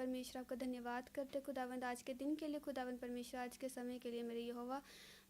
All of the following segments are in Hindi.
परमेश्वर आपका धन्यवाद करते खुदावंद आज के दिन के लिए, खुदावंद परमेश्वर आज के समय के लिए। मेरे यहोवा,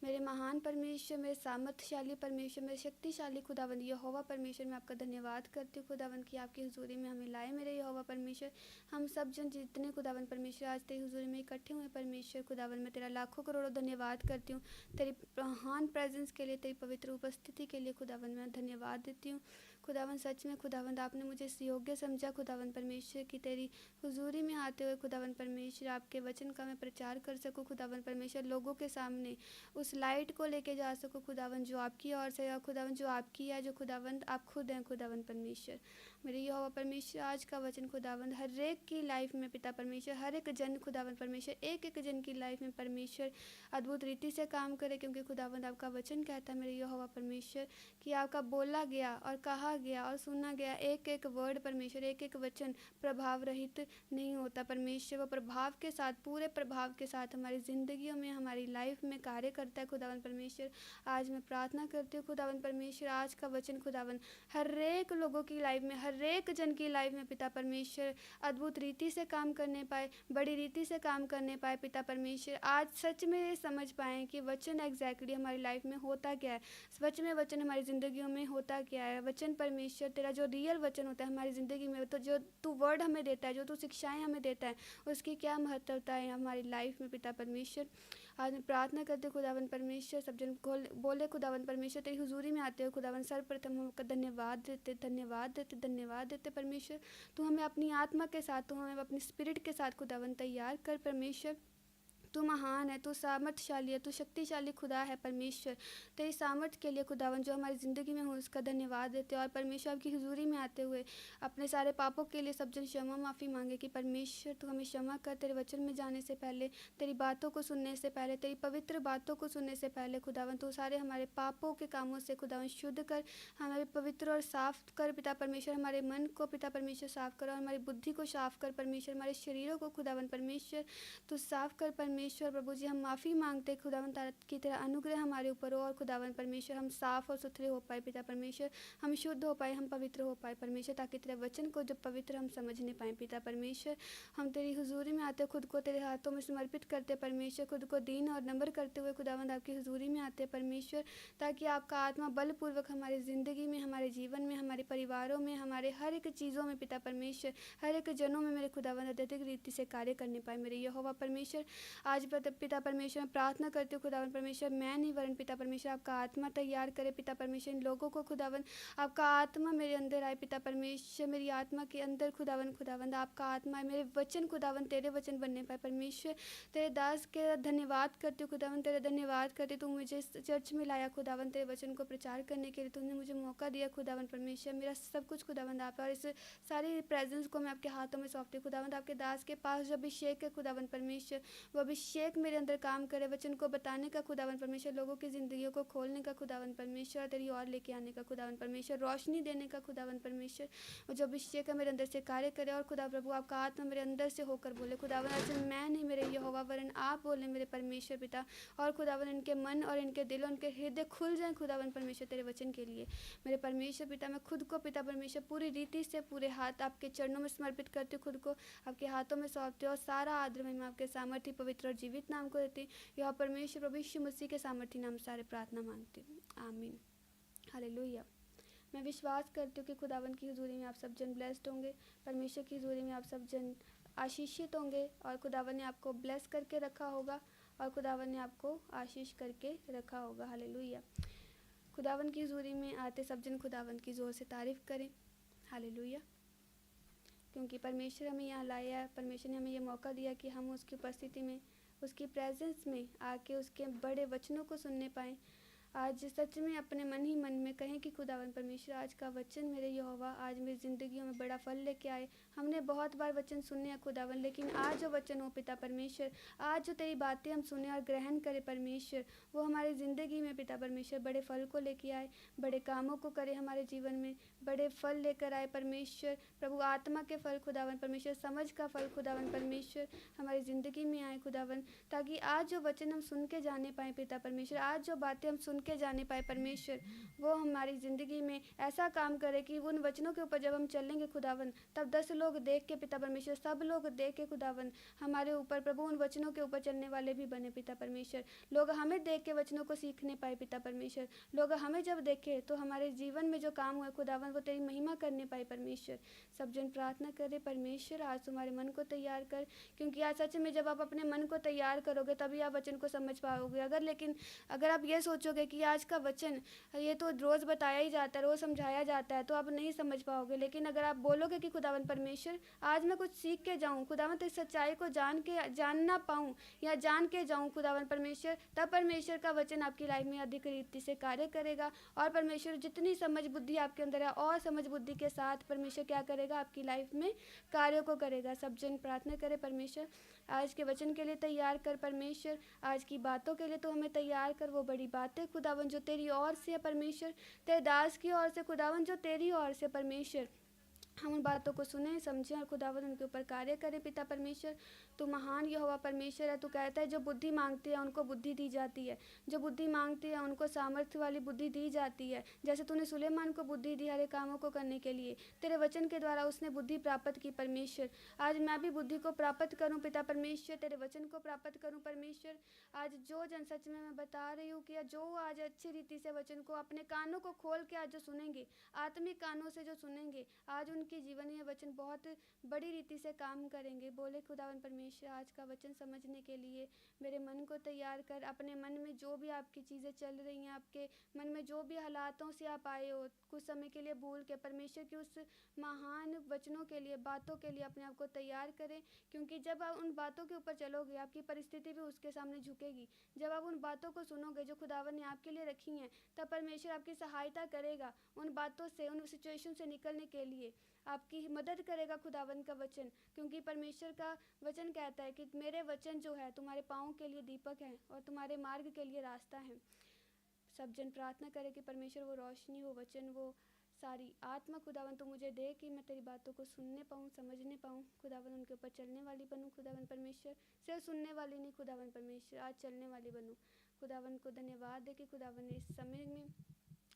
मेरे महान परमेश्वर, मेरे सामर्थ्यशाली परमेश्वर, मेरे शक्तिशाली खुदावंद यहोवा परमेश्वर, मैं आपका धन्यवाद करती हूँ खुदावंद की आपकी हुजूरी में हमें लाए। मेरे यहोवा परमेश्वर, हम सब जन जितने खुदावंद परमेश्वर आज तेरी हुजूरी में इकट्ठे हुए परमेश्वर खुदावंद, मैं तेरा लाखों करोड़ों धन्यवाद करती हूँ तेरी महान प्रेजेंस के लिए, तेरी पवित्र उपस्थिति के लिए खुदावंद मैं धन्यवाद देती हूँ खुदावंद। सच में खुदावंद आपने मुझे इस योग्य समझा खुदावंद परमेश्वर की तेरी हुजूरी में आते हुए खुदावंद परमेश्वर आपके वचन का मैं प्रचार कर सकूं खुदावंद परमेश्वर, लोगों के सामने उस लाइट को लेके जा सकूं खुदावंद जो आपकी ओर से है, खुदावंद जो आपकी है, जो खुदावंद आप खुद हैं खुदावंद परमेश्वर। मेरे यहोवा परमेश्वर आज का वचन खुदावंद हर एक की लाइफ में पिता परमेश्वर, हर एक जन खुदावंद परमेश्वर, एक एक जन की लाइफ में परमेश्वर अद्भुत रीति से काम करे, क्योंकि खुदावंद आपका वचन कहता है मेरे यहोवा परमेश्वर कि आपका बोला गया और कहा गया और सुना गया एक एक वर्ड परमेश्वर, एक एक वचन प्रभाव रहित नहीं होता परमेश्वर, वो प्रभाव के साथ, पूरे प्रभाव के साथ हमारी ज़िंदगियों में, हमारी लाइफ में कार्य करता है खुदावंद परमेश्वर। आज मैं प्रार्थना करती हूँ खुदावंद परमेश्वर, आज का वचन खुदावंद हर एक लोगों की लाइफ में, हर एक जन की लाइफ में पिता परमेश्वर अद्भुत रीति से काम करने पाए, बड़ी रीति से काम करने पाए पिता परमेश्वर। आज सच में समझ पाएँ कि वचन एग्जैक्टली हमारी लाइफ में होता क्या है, सच में वचन हमारी ज़िंदगियों में होता क्या है। वचन परमेश्वर तेरा जो रियल वचन होता है हमारी ज़िंदगी में, तो जो तू वर्ड हमें देता है, जो तू शिक्षाएं हमें देता है, उसकी क्या महत्वता है हमारी लाइफ में पिता परमेश्वर। आज मैं प्रार्थना करते खुदावन परमेश्वर, सब जन बोले खुदावन परमेश्वर तेरी हुजूरी में आते हो खुदावन, सर्वप्रथम हम आपका धन्यवाद देते, धन्यवाद देते, धन्यवाद देते परमेश्वर। तू हमें अपनी आत्मा के साथ, तू हमें अपनी स्पिरिट के साथ खुदावन तैयार कर परमेश्वर। तू महान है, तू सामर्थ्यशाली है, तू शक्तिशाली खुदा है परमेश्वर। तेरी सामर्थ्य के लिए खुदावन जो हमारी ज़िंदगी में हो उसका धन्यवाद देते हैं। और परमेश्वर आपकी हुजूरी में आते हुए अपने सारे पापों के लिए सब जन क्षमा माफ़ी मांगे कि परमेश्वर तू हमें क्षमा कर। तेरे वचन में जाने से पहले, तेरी बातों को सुनने से पहले, तेरी पवित्र बातों को सुनने से पहले खुदावन तू सारे हमारे पापों के कामों से खुदावन शुद्ध कर, हमें पवित्र और साफ कर पिता परमेश्वर। हमारे मन को पिता परमेश्वर साफ कर, और हमारी बुद्धि को साफ कर परमेश्वर। हमारे शरीरों को खुदावन परमेश्वर तू साफ कर परमेश्वर। प्रभु जी हम माफ़ी मांगते खुदावन की तेरा अनुग्रह हमारे ऊपर हो, और खुदावन परमेश्वर हम साफ और सुथरे हो पाए पिता परमेश्वर, हम शुद्ध हो पाए, हम पवित्र हो पाए परमेश्वर, ताकि तेरे वचन को जब पवित्र हम समझ नहीं पाए पिता परमेश्वर। हम तेरी हुजूरी में आते खुद को तेरे हाथों में समर्पित करते परमेश्वर, खुद को दीन और नम्र करते हुए खुदावन आपकी हुजूरी में आते परमेश्वर, ताकि आपका आत्मा बलपूर्वक हमारी ज़िंदगी में, हमारे जीवन में, हमारे परिवारों में, हमारे हर एक चीज़ों में पिता परमेश्वर, हर एक जनों में मेरे खुदावन अत्यधिक रीति से कार्य करने पाए मेरे यहोवा परमेश्वर। आज पिता परमेश्वर मैं प्रार्थना करती हूँ खुदावन परमेश्वर, मैं नहीं वरन पिता परमेश्वर आपका आत्मा तैयार करे पिता परमेश्वर। इन लोगों को खुदावन आपका आत्मा मेरे अंदर आए पिता परमेश्वर, मेरी आत्मा के अंदर खुदावन आपका आत्मा है, मेरे वचन खुदावन तेरे वचन बनने पाए परमेश्वर। तेरे दास के धन्यवाद करती हूँ खुदावन, तेरे धन्यवाद करती तू मुझे इस चर्च में लाया खुदावन, तेरे वचन को प्रचार करने के लिए तूने मुझे मौका दिया खुदावन परमेश्वर। मेरा सब कुछ खुदावन आप है, और इस सारी प्रेजेंस को मैं आपके हाथों में सौंपती हूँ खुदावन। आपके दास के पास जो अभिषेक है खुदावन परमेश्वर, वो अभिषेक मेरे अंदर काम करे, वचन को बताने का खुदावन परमेश्वर, लोगों की ज़िंदगियों को खोलने का खुदावन परमेश्वर, तेरी ओर लेके आने का खुदावन परमेश्वर, रोशनी देने का खुदावन परमेश्वर। वो जो अभिषेक है मेरे अंदर से कार्य करे, और खुदा प्रभु आपका आत्मा मेरे अंदर से होकर बोले खुदावन, आज मैं नहीं मेरे यहोवा वरन आप बोले मेरे परमेश्वर पिता। और खुदावन इनके मन और इनके दिल और इनके हृदय खुल जाएं खुदावन परमेश्वर तेरे वचन के लिए मेरे परमेश्वर पिता। मैं खुद को पिता परमेश्वर पूरी रीति से पूरे हाथ आपके चरणों में समर्पित करती हूँ, खुद को आपके हाथों में सौंपती हूँ, और सारा आदर मैं आपके सामर्थ्य पवित्र और जीवित नाम को देती हूँ। यह परमेश्वर प्रभु यीशु मसीह के सामर्थ्य नाम सारे प्रार्थना मांगती हूँ, आमीन, हालेलुया। मैं विश्वास करती हूँ कि खुदावन की हुजूरी में आप सब जन ब्लेस्ड होंगे, परमेश्वर की हुजूरी में आप सब जन आशीषित होंगे, और खुदावन ने आपको ब्लेस करके रखा होगा, और खुदावन ने आपको आशीष करके रखा होगा, हालेलुया। खुदावन की हुजूरी में आते सब जन खुदावन की ज़ोर से तारीफ़ करें, हालेलुया। क्योंकि परमेश्वर हमें यहाँ लाया है, परमेश्वर ने हमें ये मौका दिया कि हम उसकी उपस्थिति में, उसकी प्रेजेंस में आके उसके बड़े वचनों को सुनने पाएँ। आज सच में अपने मन ही मन में कहें कि खुदावन परमेश्वर आज का वचन मेरे यहोवा आज मेरी ज़िंदगियों में बड़ा फल लेके आए। हमने बहुत बार वचन सुने हैं खुदावन, लेकिन आज जो वचन हो पिता परमेश्वर, आज जो तेरी बातें हम सुने और ग्रहण करें परमेश्वर, वो हमारी ज़िंदगी में पिता परमेश्वर बड़े फल को लेके आए, बड़े कामों को करे हमारे जीवन में, बड़े फल लेकर आए परमेश्वर प्रभु। आत्मा के फल खुदावन परमेश्वर, समझ का फल खुदावन परमेश्वर हमारी ज़िंदगी में आए खुदावन, ताकि आज जो वचन हम सुन के जाने पाएँ पिता परमेश्वर, आज जो बातें हम सुन के जा नहीं पाए परमेश्वर, वो हमारी ज़िंदगी में ऐसा काम करे कि उन वचनों के ऊपर जब हम चलेंगे खुदावन, तब 10 लोग देख के पिता परमेश्वर, सब लोग देख के खुदावन हमारे ऊपर प्रभु उन वचनों के ऊपर चलने वाले भी बने पिता परमेश्वर। लोग हमें देख के वचनों को सीखने पाए पिता परमेश्वर। लोग हमें जब देखे तो हमारे जीवन में जो काम हुआ खुदावन वो तेरी महिमा करने पाए परमेश्वर। सब जन प्रार्थना करे परमेश्वर आज तुम्हारे मन को तैयार कर, क्योंकि आज सच में जब आप अपने मन को तैयार करोगे तभी आप वचन को समझ पाओगे। अगर आप ये सोचोगे कि आज का वचन ये तो रोज़ बताया ही जाता है, रोज़ समझाया जाता है, तो आप नहीं समझ पाओगे। लेकिन अगर आप बोलोगे कि खुदावन परमेश्वर आज मैं कुछ सीख के जाऊँ, खुदावन तेरी सच्चाई को जानना पाऊँ या जान के जाऊँ खुदावन परमेश्वर, तब परमेश्वर का वचन आपकी लाइफ में अधिक रीति से कार्य करेगा। और परमेश्वर जितनी समझ बुद्धि आपके अंदर है और समझ बुद्धि के साथ परमेश्वर क्या करेगा, आपकी लाइफ में कार्यों को करेगा। सब जन प्रार्थना करे परमेश्वर आज के वचन के लिए तैयार कर परमेश्वर, आज की बातों के लिए तो हमें तैयार कर। वो बड़ी बातें खुदावन जो तेरी ओर से है परमेश्वर, तेरे दास की ओर से खुदावन जो तेरी ओर से परमेश्वर, हम उन बातों को सुने समझें और खुदावन उनके ऊपर कार्य करें पिता परमेश्वर। तू महान यहोवा परमेश्वर है। तू कहता है जो बुद्धि मांगती है उनको बुद्धि दी जाती है, जो बुद्धि मांगती है उनको सामर्थ्य वाली बुद्धि दी जाती है। जैसे तूने सुलेमान को बुद्धि दी हरे कामों को करने के लिए, तेरे वचन के द्वारा उसने बुद्धि प्राप्त की परमेश्वर। आज मैं भी बुद्धि को प्राप्त करूँ पिता परमेश्वर, तेरे वचन को प्राप्त करूँ परमेश्वर। आज जो जन सच में मैं बता रही हूँ कि जो आज अच्छी रीति से वचन को अपने कानों को खोल के आज जो सुनेंगे, आत्मिक कानों से जो सुनेंगे, आज उनके जीवन में वचन बहुत बड़ी रीति से काम करेंगे। बोले खुदावन परमेश्वर आज का वचन समझने के लिए मेरे मन को तैयार कर। अपने मन में जो भी आपकी चीज़ें चल रही हैं, आपके मन में जो भी हालातों से आप आए हो, कुछ समय के लिए भूल के परमेश्वर की उस महान वचनों के लिए, बातों के लिए अपने आप को तैयार करें। क्योंकि जब आप उन बातों के ऊपर चलोगे आपकी परिस्थिति भी उसके सामने झुकेगी। जब आप उन बातों को सुनोगे जो खुदावन ने आपके लिए रखी हैं, तब परमेश्वर आपकी सहायता करेगा उन बातों से, उन सिचुएशन से निकलने के लिए आपकी मदद करेगा खुदावन का वचन। क्योंकि परमेश्वर का वचन कहता है कि मेरे वचन जो है तुम्हारे पाँव के लिए दीपक हैं और तुम्हारे मार्ग के लिए रास्ता है। सब जन प्रार्थना करे कि परमेश्वर वो रोशनी, वो वचन, वो सारी आत्मा खुदावन तो मुझे दे कि मैं तेरी बातों को सुनने पाऊँ, समझने पाऊँ खुदावन, उनके ऊपर चलने वाली बनूँ खुदावन परमेश्वर। सिर्फ सुनने वाली नहीं खुदावन परमेश्वर, आज चलने वाली बनूँ। खुदावन को धन्यवाद दे कि खुदावन ने इस समय में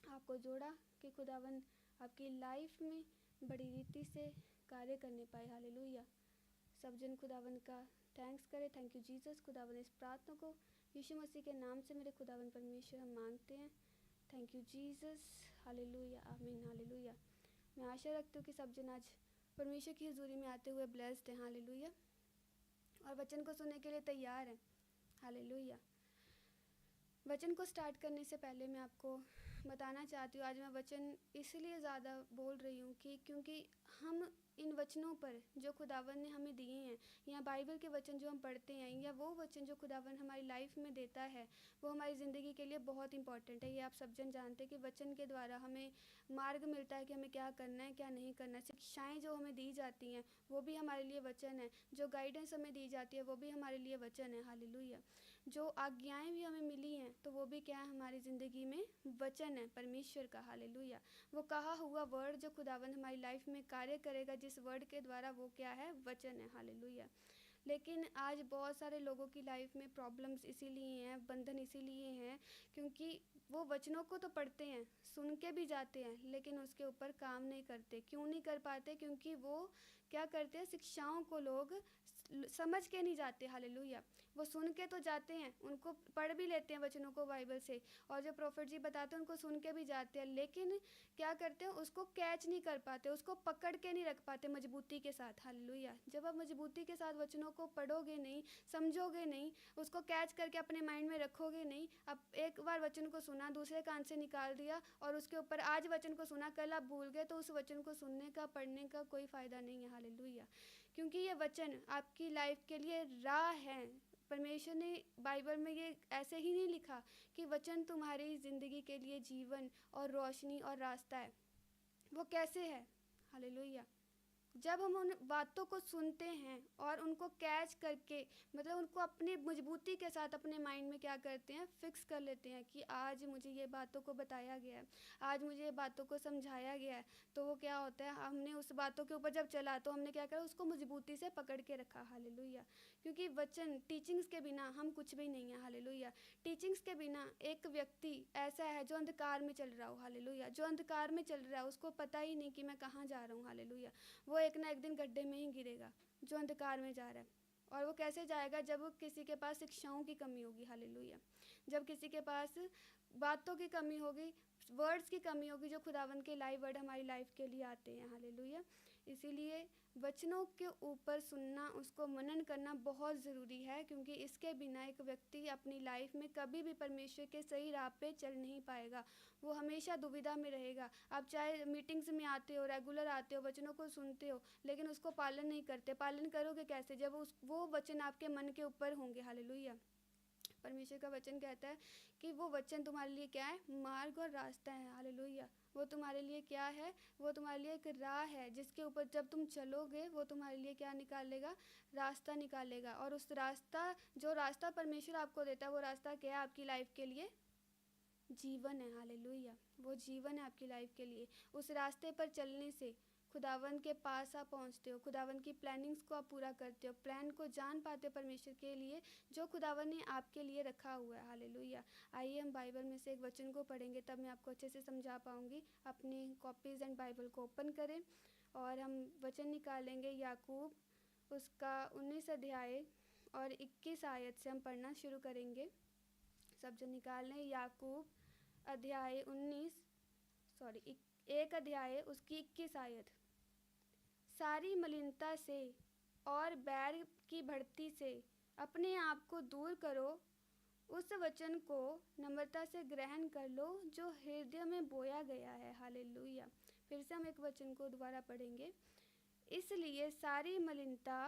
आपको जोड़ा, कि खुदावन आपकी लाइफ में बड़ी रीति से कार्य करने पाए। हालेलुया। सब जन खुदावन का थैंक्स करें। Thank you Jesus. खुदावन इस प्रार्थना को यीशु मसीह के नाम से मेरे खुदावन परमेश्वर हम मांगते हैं। Thank you Jesus. हालेलुया, आमीन, हालेलुया। मैं आशा रखती हूँ कि सब जन आज परमेश्वर की हुजूरी में आते हुए ब्लेस्ड हैं। हालेलुया। और वचन को सुनने के लिए तैयार हैं। हालेलुया। वचन को स्टार्ट करने से पहले मैं आपको बताना चाहती हूँ, आज मैं वचन इसलिए ज़्यादा बोल रही हूँ कि क्योंकि हम इन वचनों पर जो खुदावन ने हमें दिए हैं, या बाइबल के वचन जो हम पढ़ते हैं, या वो वचन जो खुदावन हमारी लाइफ में देता है, वो हमारी ज़िंदगी के लिए बहुत इंपॉर्टेंट है। ये आप सब जन जानते हैं कि वचन के द्वारा हमें मार्ग मिलता है कि हमें क्या करना है, क्या नहीं करना है। शिक्षाएँ जो हमें दी जाती हैं वो भी हमारे लिए वचन है, जो गाइडेंस हमें दी जाती है वो भी हमारे लिए वचन है। हालेलुया। जो आज्ञाएं भी हमें मिली हैं तो वो भी क्या है, हमारी ज़िंदगी में वचन है परमेश्वर का। हालेलुया। वो कहा हुआ वर्ड जो खुदावन हमारी लाइफ में कार्य करेगा, जिस वर्ड के द्वारा, वो क्या है, वचन है। हालेलुया। लेकिन आज बहुत सारे लोगों की लाइफ में प्रॉब्लम्स इसीलिए हैं, बंधन इसीलिए हैं क्योंकि वो वचनों को तो पढ़ते हैं, सुन के भी जाते हैं, लेकिन उसके ऊपर काम नहीं करते। क्यों नहीं कर पाते? क्योंकि वो क्या करते हैं, शिक्षाओं को लोग समझ के नहीं जाते। हालेलुया। वो सुन के तो जाते हैं, उनको पढ़ भी लेते हैं वचनों को बाइबल से, और जो प्रोफेट जी बताते हैं उनको सुन के भी जाते हैं, लेकिन क्या करते हैं, उसको कैच नहीं कर पाते, उसको पकड़ के नहीं रख पाते मजबूती के साथ। हालेलुया। जब आप मजबूती के साथ वचनों को पढ़ोगे नहीं, समझोगे नहीं, उसको कैच करके अपने माइंड में रखोगे नहीं, अब एक बार वचन को सुना, दूसरे कान से निकाल दिया और उसके ऊपर आज वचन को सुना, कल आप भूल गए, तो उस वचन को सुनने का, पढ़ने का कोई फ़ायदा नहीं है। हालेलुया। क्योंकि ये वचन आपकी लाइफ के लिए राह है। परमेश्वर ने बाइबल में ये ऐसे ही नहीं लिखा कि वचन तुम्हारी ज़िंदगी के लिए जीवन और रोशनी और रास्ता है। वो कैसे है? हालेलुया। जब हम उन बातों को सुनते हैं और उनको कैच करके, मतलब उनको अपनी मजबूती के साथ अपने माइंड में क्या करते हैं, फिक्स कर लेते हैं कि आज मुझे ये बातों को बताया गया है, आज मुझे ये बातों को समझाया गया है। तो वो क्या होता है, हमने उस बातों के ऊपर जब चला तो हमने क्या करा, उसको मजबूती से पकड़ के रखा। हालेलुया। क्योंकि वचन, टीचिंग्स के बिना हम कुछ भी नहीं है। हालेलुया। टीचिंग्स के बिना एक व्यक्ति ऐसा है जो अंधकार में चल रहा हो। हालेलुया। जो अंधकार में चल रहा है उसको पता ही नहीं कि मैं कहाँ जा रहा हूँ। हालेलुया। वो एक ना एक दिन गड्ढे में ही गिरेगा, जो अंधकार में जा रहा है। और वो कैसे जाएगा, जब किसी के पास शिक्षाओं की कमी होगी। हालेलुया। जब किसी के पास बातों की कमी होगी, वर्ड्स की कमी होगी, जो खुदावन के लाइव वर्ड हमारी लाइफ के लिए आते हैं। हालेलुया। इसीलिए वचनों के ऊपर सुनना, उसको मनन करना बहुत ज़रूरी है, क्योंकि इसके बिना एक व्यक्ति अपनी लाइफ में कभी भी परमेश्वर के सही राह पे चल नहीं पाएगा। वो हमेशा दुविधा में रहेगा। आप चाहे मीटिंग्स में आते हो, रेगुलर आते हो, वचनों को सुनते हो, लेकिन उसको पालन नहीं करते। पालन करोगे कैसे, जब वो वचन आपके मन के ऊपर होंगे। हालेलुया। परमेश्वर का वचन कहता है कि वो वचन तुम्हारे लिए क्या है, मार्ग और रास्ता है। हालेलुया। वो तुम्हारे लिए क्या है, वो तुम्हारे लिए एक राह है, जिसके ऊपर जब तुम चलोगे वो तुम्हारे लिए क्या निकालेगा, रास्ता निकालेगा। और उस रास्ता, जो रास्ता परमेश्वर आपको देता है, वो रास्ता क्या है आपकी लाइफ के लिए, जीवन है। हालेलुया। वो जीवन है आपकी लाइफ के लिए। उस रास्ते पर चलने से खुदावन के पास आप पहुंचते हो, खुदावन की प्लानिंग्स को आप पूरा करते हो, प्लान को जान पाते हो परमेश्वर के लिए, जो खुदावन ने आपके लिए रखा हुआ है। हालेलुया। आइए हम बाइबल में से एक वचन को पढ़ेंगे, तब मैं आपको अच्छे से समझा पाऊंगी। अपनी कॉपीज़ एंड बाइबल को ओपन करें और हम वचन निकालेंगे याकूब, उसका 19 अध्याय और 21 आयत से हम पढ़ना शुरू करेंगे। सब जन निकाल लें। याकूब अध्याय 1 अध्याय उसकी 21 आयत। सारी मलिनता से और बैर की बढ़ती से अपने आप को दूर करो, उस वचन को नम्रता से ग्रहण कर लो जो हृदय में बोया गया है। हालेलुया। फिर से हम एक वचन को दोबारा पढ़ेंगे। इसलिए सारी मलिनता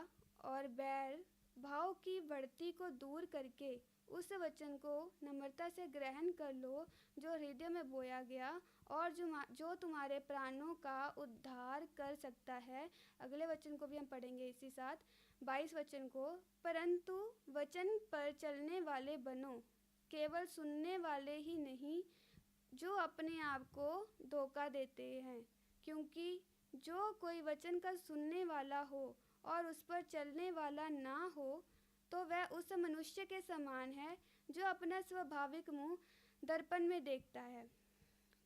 और बैर भाव की बढ़ती को दूर करके उस वचन को नम्रता से ग्रहण कर लो जो हृदय में बोया गया और जो तुम्हारे प्राणों का उद्धार कर सकता है। अगले वचन को भी हम पढ़ेंगे इसी साथ, 22 वचन को। परंतु वचन पर चलने वाले बनो, केवल सुनने वाले ही नहीं जो अपने आप को धोखा देते हैं, क्योंकि जो कोई वचन का सुनने वाला हो और उस पर चलने वाला ना हो तो वह उस मनुष्य के समान है जो अपना स्वाभाविक मुंह दर्पण में देखता है।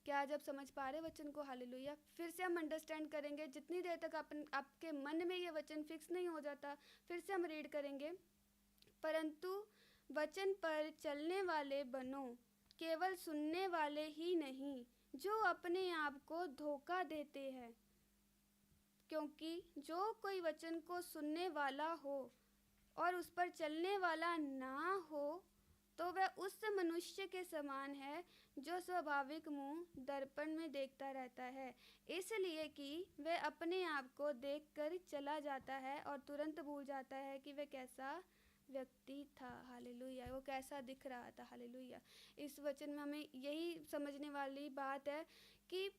क्या जब समझ पा रहे वचन को? हालेलुया। फिर से हम अंडरस्टैंड करेंगे, जितनी देर तक आपके मन में ये वचन फिक्स नहीं हो जाता। फिर से हम रीड करेंगे। परंतु वचन पर चलने वाले बनो, केवल सुनने वाले ही नहीं जो अपने आप को धोखा देते हैं, क्योंकि जो कोई वचन को सुनने वाला हो और उस पर चलने वाला ना हो तो वह उस मनुष्य के समान है जो स्वाभाविक मुंह दर्पण में देखता रहता है, इसलिए कि वह अपने आप को देखकर चला जाता है और तुरंत भूल जाता है कि वह कैसा व्यक्ति था। हालेलुया। वो कैसा दिख रहा था। हालेलुया। इस वचन में हमें यही समझने वाली बात है कि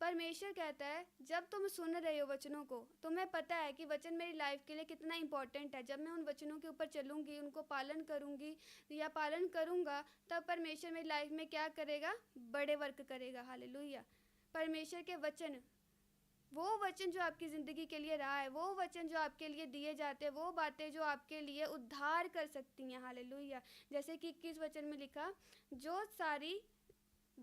परमेश्वर कहता है, जब तुम सुन रहे हो वचनों को, तुम्हें पता है कि वचन मेरी लाइफ के लिए कितना इंपॉर्टेंट है। जब मैं उन वचनों के ऊपर चलूँगी, उनको पालन करूँगी या पालन करूँगा, तब परमेश्वर मेरी लाइफ में क्या करेगा, बड़े वर्क करेगा। हालेलुया। परमेश्वर के वचन, वो वचन जो आपकी ज़िंदगी के लिए रहा है, वो वचन जो आपके लिए दिए जाते हैं, वो बातें जो आपके लिए उद्धार कर सकती हैं। हालेलुया। जैसे कि 21 वचन में लिखा, जो सारी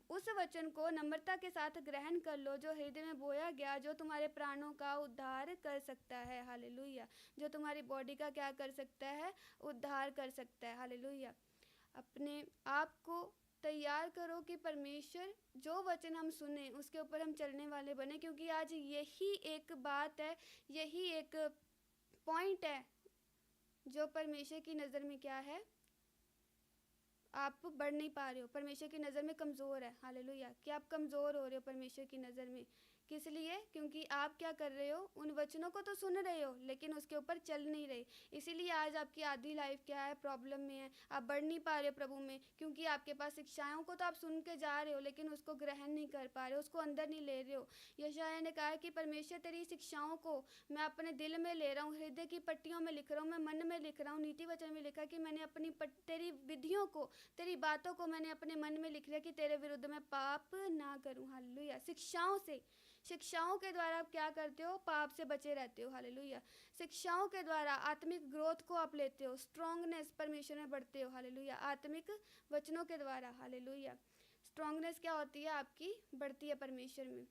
उस वचन को नम्रता के साथ ग्रहण कर लो जो हृदय में बोया गया, जो तुम्हारे प्राणों का उद्धार कर सकता है। हालेलुया। जो तुम्हारी बॉडी का क्या कर सकता है, उद्धार कर सकता है। हालेलुया। अपने आप को तैयार करो कि परमेश्वर जो वचन हम सुने उसके ऊपर हम चलने वाले बने, क्योंकि आज यही एक बात है, यही एक पॉइंट है जो परमेश्वर की नज़र में क्या है, आप बढ़ नहीं पा रहे हो, परमेश्वर की नज़र में कमज़ोर है। हालेलुया। कि आप कमज़ोर हो रहे हो परमेश्वर की नज़र में, किस लिए? क्योंकि आप क्या कर रहे हो, उन वचनों को तो सुन रहे हो लेकिन उसके ऊपर चल नहीं रहे। इसीलिए आज आपकी आधी लाइफ क्या है, प्रॉब्लम में है, आप बढ़ नहीं पा रहे हो प्रभु में, क्योंकि आपके पास शिक्षाओं को तो आप सुन के जा रहे हो लेकिन उसको ग्रहण नहीं कर पा रहे हो, उसको अंदर नहीं ले रहे हो। यशायाह ने कहा कि परमेश्वर तेरी शिक्षाओं को मैं अपने दिल में ले रहा हूँ, हृदय की पट्टियों में लिख रहा हूँ, मैं मन में लिख रहा हूँ। नीति वचन में लिखा कि मैंने अपनी तेरी विधियों को, तेरी बातों को मैंने अपने मन में लिख लिया कि तेरे विरुद्ध मैं पाप ना करूँ। हालेलुया। शिक्षाओं के द्वारा आप क्या करते हो, पाप से बचे रहते हो। हालेलुया। शिक्षाओं के द्वारा आत्मिक ग्रोथ को आप लेते हो, स्ट्रॉन्गनेस परमेश्वर में बढ़ते हो। हालेलुया। आत्मिक वचनों के द्वारा। हालेलुया। स्ट्रॉन्गनेस क्या होती है, आपकी बढ़ती है परमेश्वर में,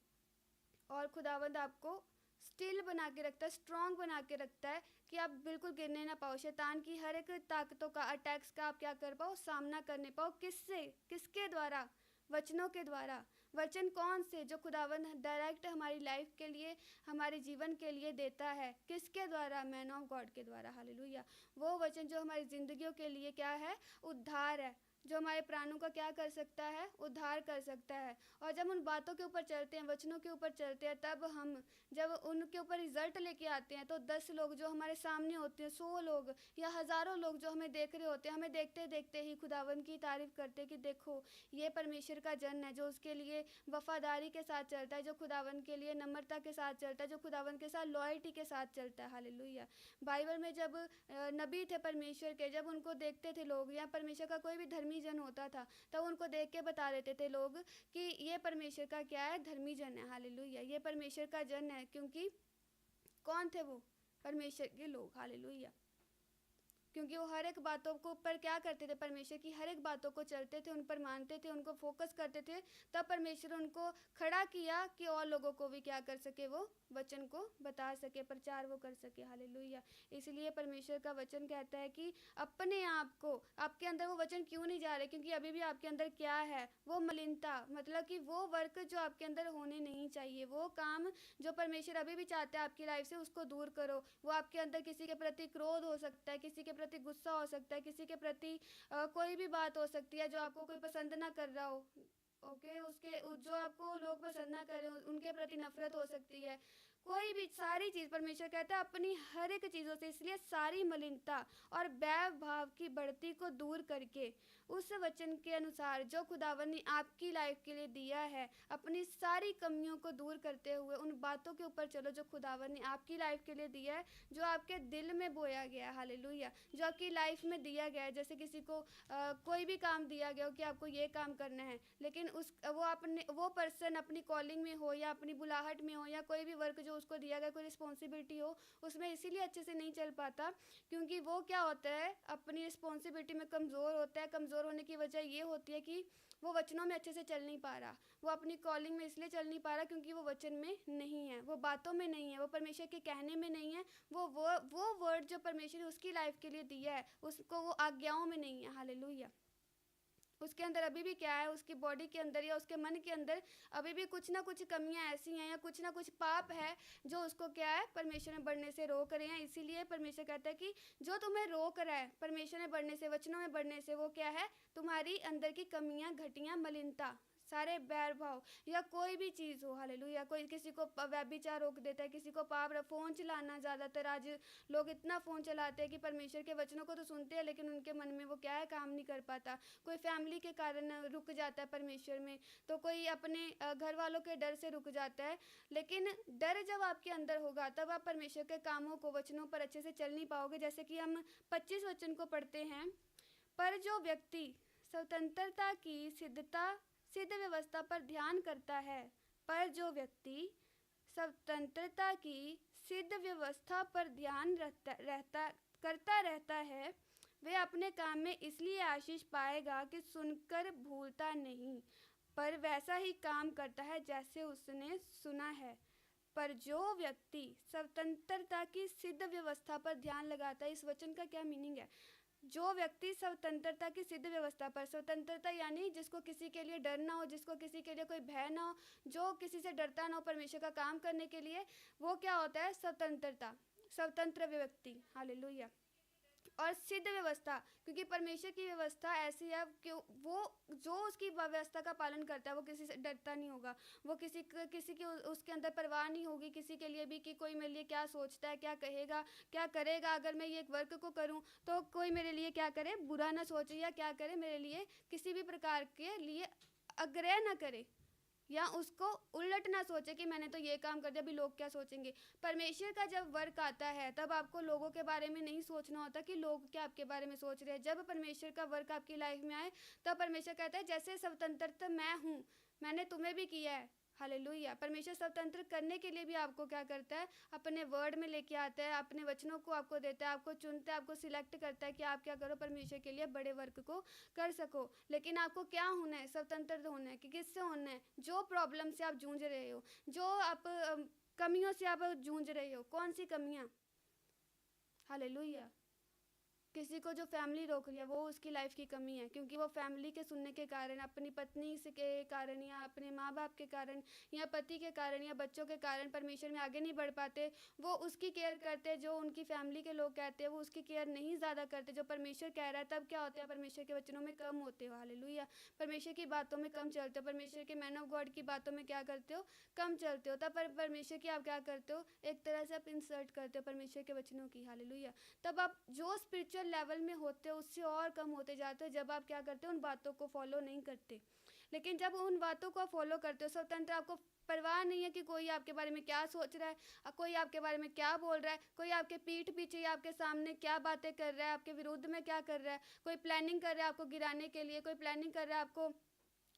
और खुदावंद आपको स्टिल बना के रखता है, स्ट्रॉन्ग बना के रखता है कि आप बिल्कुल गिरने ना पाओ, शैतान की हर एक ताकतों का, अटैक्स का आप क्या कर पाओ, सामना करने पाओ। किससे? किसके द्वारा? वचनों के द्वारा। वचन कौन से? जो खुदावंद डायरेक्ट हमारी लाइफ के लिए, हमारे जीवन के लिए देता है। किसके द्वारा? मैन ऑफ गॉड के द्वारा। हालेलुया। वो वचन जो हमारी जिंदगियों के लिए क्या है, उद्धार है, जो हमारे प्राणों का क्या कर सकता है, उद्धार कर सकता है। और जब उन बातों के ऊपर चलते हैं, वचनों के ऊपर चलते हैं, तब हम जब उनके ऊपर रिजल्ट लेके आते हैं तो 10 लोग जो हमारे सामने होते हैं, 100 लोग या हज़ारों लोग जो हमें देख रहे होते हैं, हमें देखते देखते ही खुदावन की तारीफ करते कि देखो ये परमेश्वर का जन है, जो उसके लिए वफादारी के साथ चलता है, जो खुदावन के लिए नम्रता के साथ चलता है, जो खुदावन के साथ लॉयल्टी के साथ चलता है। हालेलुया। बाइबल में जब नबी थे परमेश्वर के, जब उनको देखते थे लोग, या परमेश्वर का कोई भी धर्मी जन होता था, तब उनको देख के बता देते थे लोग कि ये परमेश्वर का क्या है, धर्मी जन है। हालेलुया। ये परमेश्वर का जन है, क्योंकि कौन थे वो? परमेश्वर के लोग। हालेलुया। क्योंकि वो हर एक बातों को ऊपर क्या करते थे, परमेश्वर की हर एक बातों को चलते थे, उन पर मानते थे, उनको फोकस करते थे। तब परमेश्वर उनको खड़ा किया कि और लोगों को भी क्या कर सके, वो वचन को बता सके, प्रचार वो कर सके। हालेलुया। इसलिए परमेश्वर का वचन कहता है कि अपने आप को, आपके अंदर वो वचन क्यों नहीं जा रहे, क्योंकि अभी भी आपके अंदर क्या है, वो मलिनता, मतलब कि वो वर्क जो आपके अंदर होने नहीं चाहिए, वो काम जो परमेश्वर अभी भी चाहता है आपकी लाइफ से, उसको दूर करो। वो आपके अंदर किसी के प्रति क्रोध हो सकता है, किसी के प्रति गुस्सा हो सकता है, किसी के प्रति कोई भी बात हो सकती है जो आपको कोई पसंद ना कर रहा हो। ओके, उसके जो आपको लोग पसंद ना करें, उनके प्रति नफरत हो सकती है, कोई भी सारी चीज़। परमेश्वर कहता है अपनी हर एक चीज़ों से, इसलिए सारी मलिनता और वैर भाव की बढ़ती को दूर करके उस वचन के अनुसार जो खुदावन ने आपकी लाइफ के लिए दिया है, अपनी सारी कमियों को दूर करते हुए उन बातों के ऊपर चलो जो खुदावन ने आपकी लाइफ के लिए दिया है, जो आपके दिल में बोया गया है। हालेलुया। जो आपकी लाइफ में दिया गया है, जैसे किसी को कोई भी काम दिया गया हो कि आपको ये काम करना है, लेकिन वो पर्सन अपनी कॉलिंग में हो या अपनी बुलाहट में हो या कोई भी वर्क जो उसको दिया गया, कोई रिस्पॉन्सिबिलिटी हो, उसमें इसीलिए अच्छे से नहीं चल पाता क्योंकि वो क्या होता है, अपनी रिस्पॉन्सिबिलिटी में कमज़ोर होता है। कमज़ोर होने की वजह ये होती है कि वो वचनों में अच्छे से चल नहीं पा रहा, वो अपनी कॉलिंग में इसलिए चल नहीं पा रहा क्योंकि वो वचन में नहीं है, वो बातों में नहीं है, वो परमेश्वर के कहने में नहीं है, वो वर्ड जो परमेश्वर ने उसकी लाइफ के लिए दिया है, उसको वो आज्ञाओं में नहीं है। हालेलुया। उसके अंदर अभी भी क्या है, उसकी बॉडी के अंदर या उसके मन के अंदर अभी भी कुछ ना कुछ कमियां ऐसी हैं या कुछ ना कुछ पाप है जो उसको क्या है, परमेश्वर में बढ़ने से रोक रहे हैं। इसीलिए परमेश्वर कहता है कि जो तुम्हें रोक रहा है परमेश्वर में बढ़ने से, वचनों में बढ़ने से, वो क्या है, तुम्हारी अंदर की कमियां, घटियां, मलिनता, सारे बैर भाव या कोई भी चीज़ हो। हालेलुया। कोई किसी को व्यभिचार रोक देता है, किसी को पाप, फ़ोन चलाना, ज़्यादातर आज लोग इतना फ़ोन चलाते हैं कि परमेश्वर के वचनों को तो सुनते हैं लेकिन उनके मन में वो क्या है, काम नहीं कर पाता। कोई फैमिली के कारण रुक जाता है परमेश्वर में, तो कोई अपने घर वालों के डर से रुक जाता है। लेकिन डर जब आपके अंदर होगा तब आप परमेश्वर के कामों को, वचनों पर अच्छे से चल नहीं पाओगे। जैसे कि हम 25 वचन को पढ़ते हैं, पर जो व्यक्ति स्वतंत्रता की सिद्ध व्यवस्था पर ध्यान करता है, पर जो व्यक्ति स्वतंत्रता की सिद्ध व्यवस्था पर ध्यान करता रहता है, वह अपने काम में इसलिए आशीष पाएगा कि सुनकर भूलता नहीं, पर वैसा ही काम करता है जैसे उसने सुना है। पर जो व्यक्ति स्वतंत्रता की सिद्ध व्यवस्था पर ध्यान लगाता है, इस वचन का क्या मीनिंग है? जो व्यक्ति स्वतंत्रता की सिद्ध व्यवस्था पर, स्वतंत्रता यानी जिसको किसी के लिए डर ना हो, जिसको किसी के लिए कोई भय ना हो, जो किसी से डरता ना हो परमेश्वर का काम करने के लिए, वो क्या होता है, स्वतंत्रता, स्वतंत्र व्यक्ति। हालेलुया। और सिद्ध व्यवस्था, क्योंकि परमेश्वर की व्यवस्था ऐसी है कि वो जो उसकी व्यवस्था का पालन करता है वो किसी से डरता नहीं होगा। वो किसी की उसके अंदर परवाह नहीं होगी किसी के लिए भी कि कोई मेरे लिए क्या सोचता है, क्या कहेगा, क्या करेगा। अगर मैं ये एक वर्क को करूं तो कोई मेरे लिए क्या करे, बुरा ना सोचे, या क्या करे मेरे लिए किसी भी प्रकार के लिए आग्रह ना करे, या उसको उलट ना सोचे कि मैंने तो ये काम कर दिया, अभी लोग क्या सोचेंगे। परमेश्वर का जब वर्क आता है तब आपको लोगों के बारे में नहीं सोचना होता कि लोग क्या आपके बारे में सोच रहे हैं। जब परमेश्वर का वर्क आपकी लाइफ में आए तब परमेश्वर कहता है जैसे स्वतंत्रता मैं हूँ, मैंने तुम्हें भी किया है। हालेलुया। परमेश्वर स्वतंत्र करने के लिए भी आपको क्या करता है, अपने वर्ड में लेके आता है, अपने वचनों को आपको देता है, आपको चुनता है, आपको सिलेक्ट करता है कि आप क्या करो, परमेश्वर के लिए बड़े वर्क को कर सको। लेकिन आपको क्या होना है, स्वतंत्र होना है। कि किससे होना है, जो प्रॉब्लम से आप जूझ रहे हो, जो आप कमियों से आप जूझ रहे हो। कौन सी कमियाँ? हालेलुया। किसी को जो फैमिली रोक रही है वो उसकी लाइफ की कमी है, क्योंकि वो फैमिली के सुनने के कारण, अपनी पत्नी से के कारण, या अपने माँ बाप के कारण, या पति के कारण, या बच्चों के कारण परमेश्वर में आगे नहीं बढ़ पाते। वो उसकी केयर करते, जो उनकी फैमिली के लोग कहते हैं वो उसकी केयर नहीं ज़्यादा करते जो परमेश्वर कह रहा है। तब क्या होता है, परमेश्वर के वचनों में कम होते हो। हालेलुया। परमेश्वर की बातों में कम चलते हो, परमेश्वर के मैन ऑफ गॉड की बातों में क्या करते हो, कम चलते हो। तब परमेश्वर की आप क्या करते हो, एक तरह से आप इंसल्ट करते हो परमेश्वर के वचनों की। हालेलुया। तब आप जो स्पिरिचुअल लेवल में होते हो उससे और कम होते जाते हो, जब आप क्या करते हो, उन बातों को फॉलो नहीं करते। लेकिन जब उन बातों को फॉलो करते हो, स्वतंत्र, आपको परवाह नहीं है कि कोई आपके बारे में क्या सोच रहा है, कोई आपके बारे में क्या बोल रहा है, कोई आपके पीठ पीछे या आपके सामने क्या बातें कर रहा है, आपके विरुद्ध में क्या कर रहा है। कोई प्लानिंग कर रहा है आपको गिराने के लिए, कोई प्लानिंग कर रहा है आपको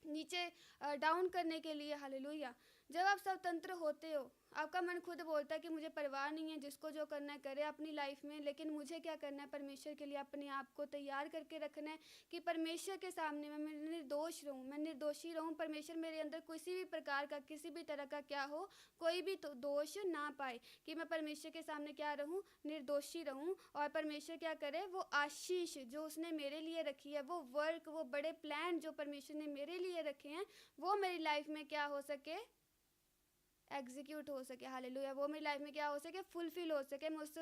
नीचे डाउन करने के लिए। हालेलुया। जब आप स्वतंत्र होते हो, आपका मन खुद बोलता है कि मुझे परवाह नहीं है, जिसको जो करना है करे अपनी लाइफ में, लेकिन मुझे क्या करना है, परमेश्वर के लिए अपने आप को तैयार करके रखना है कि परमेश्वर के सामने मैं निर्दोष रहूं, मैं निर्दोषी रहूं। परमेश्वर मेरे अंदर किसी भी प्रकार का, किसी भी तरह का क्या हो, कोई भी तो दोष ना पाए, कि मैं परमेश्वर के सामने क्या रहूं, निर्दोषी रहूं। और परमेश्वर क्या करे, वो आशीष जो उसने मेरे लिए रखी है, वो वर्क, वो बड़े प्लान जो परमेश्वर ने मेरे लिए रखे हैं, वो मेरी लाइफ में क्या हो सके, एग्जीक्यूट हो सके। हालेलुया। वो मेरी लाइफ में क्या हो सके, फुलफिल हो सके। मैं उस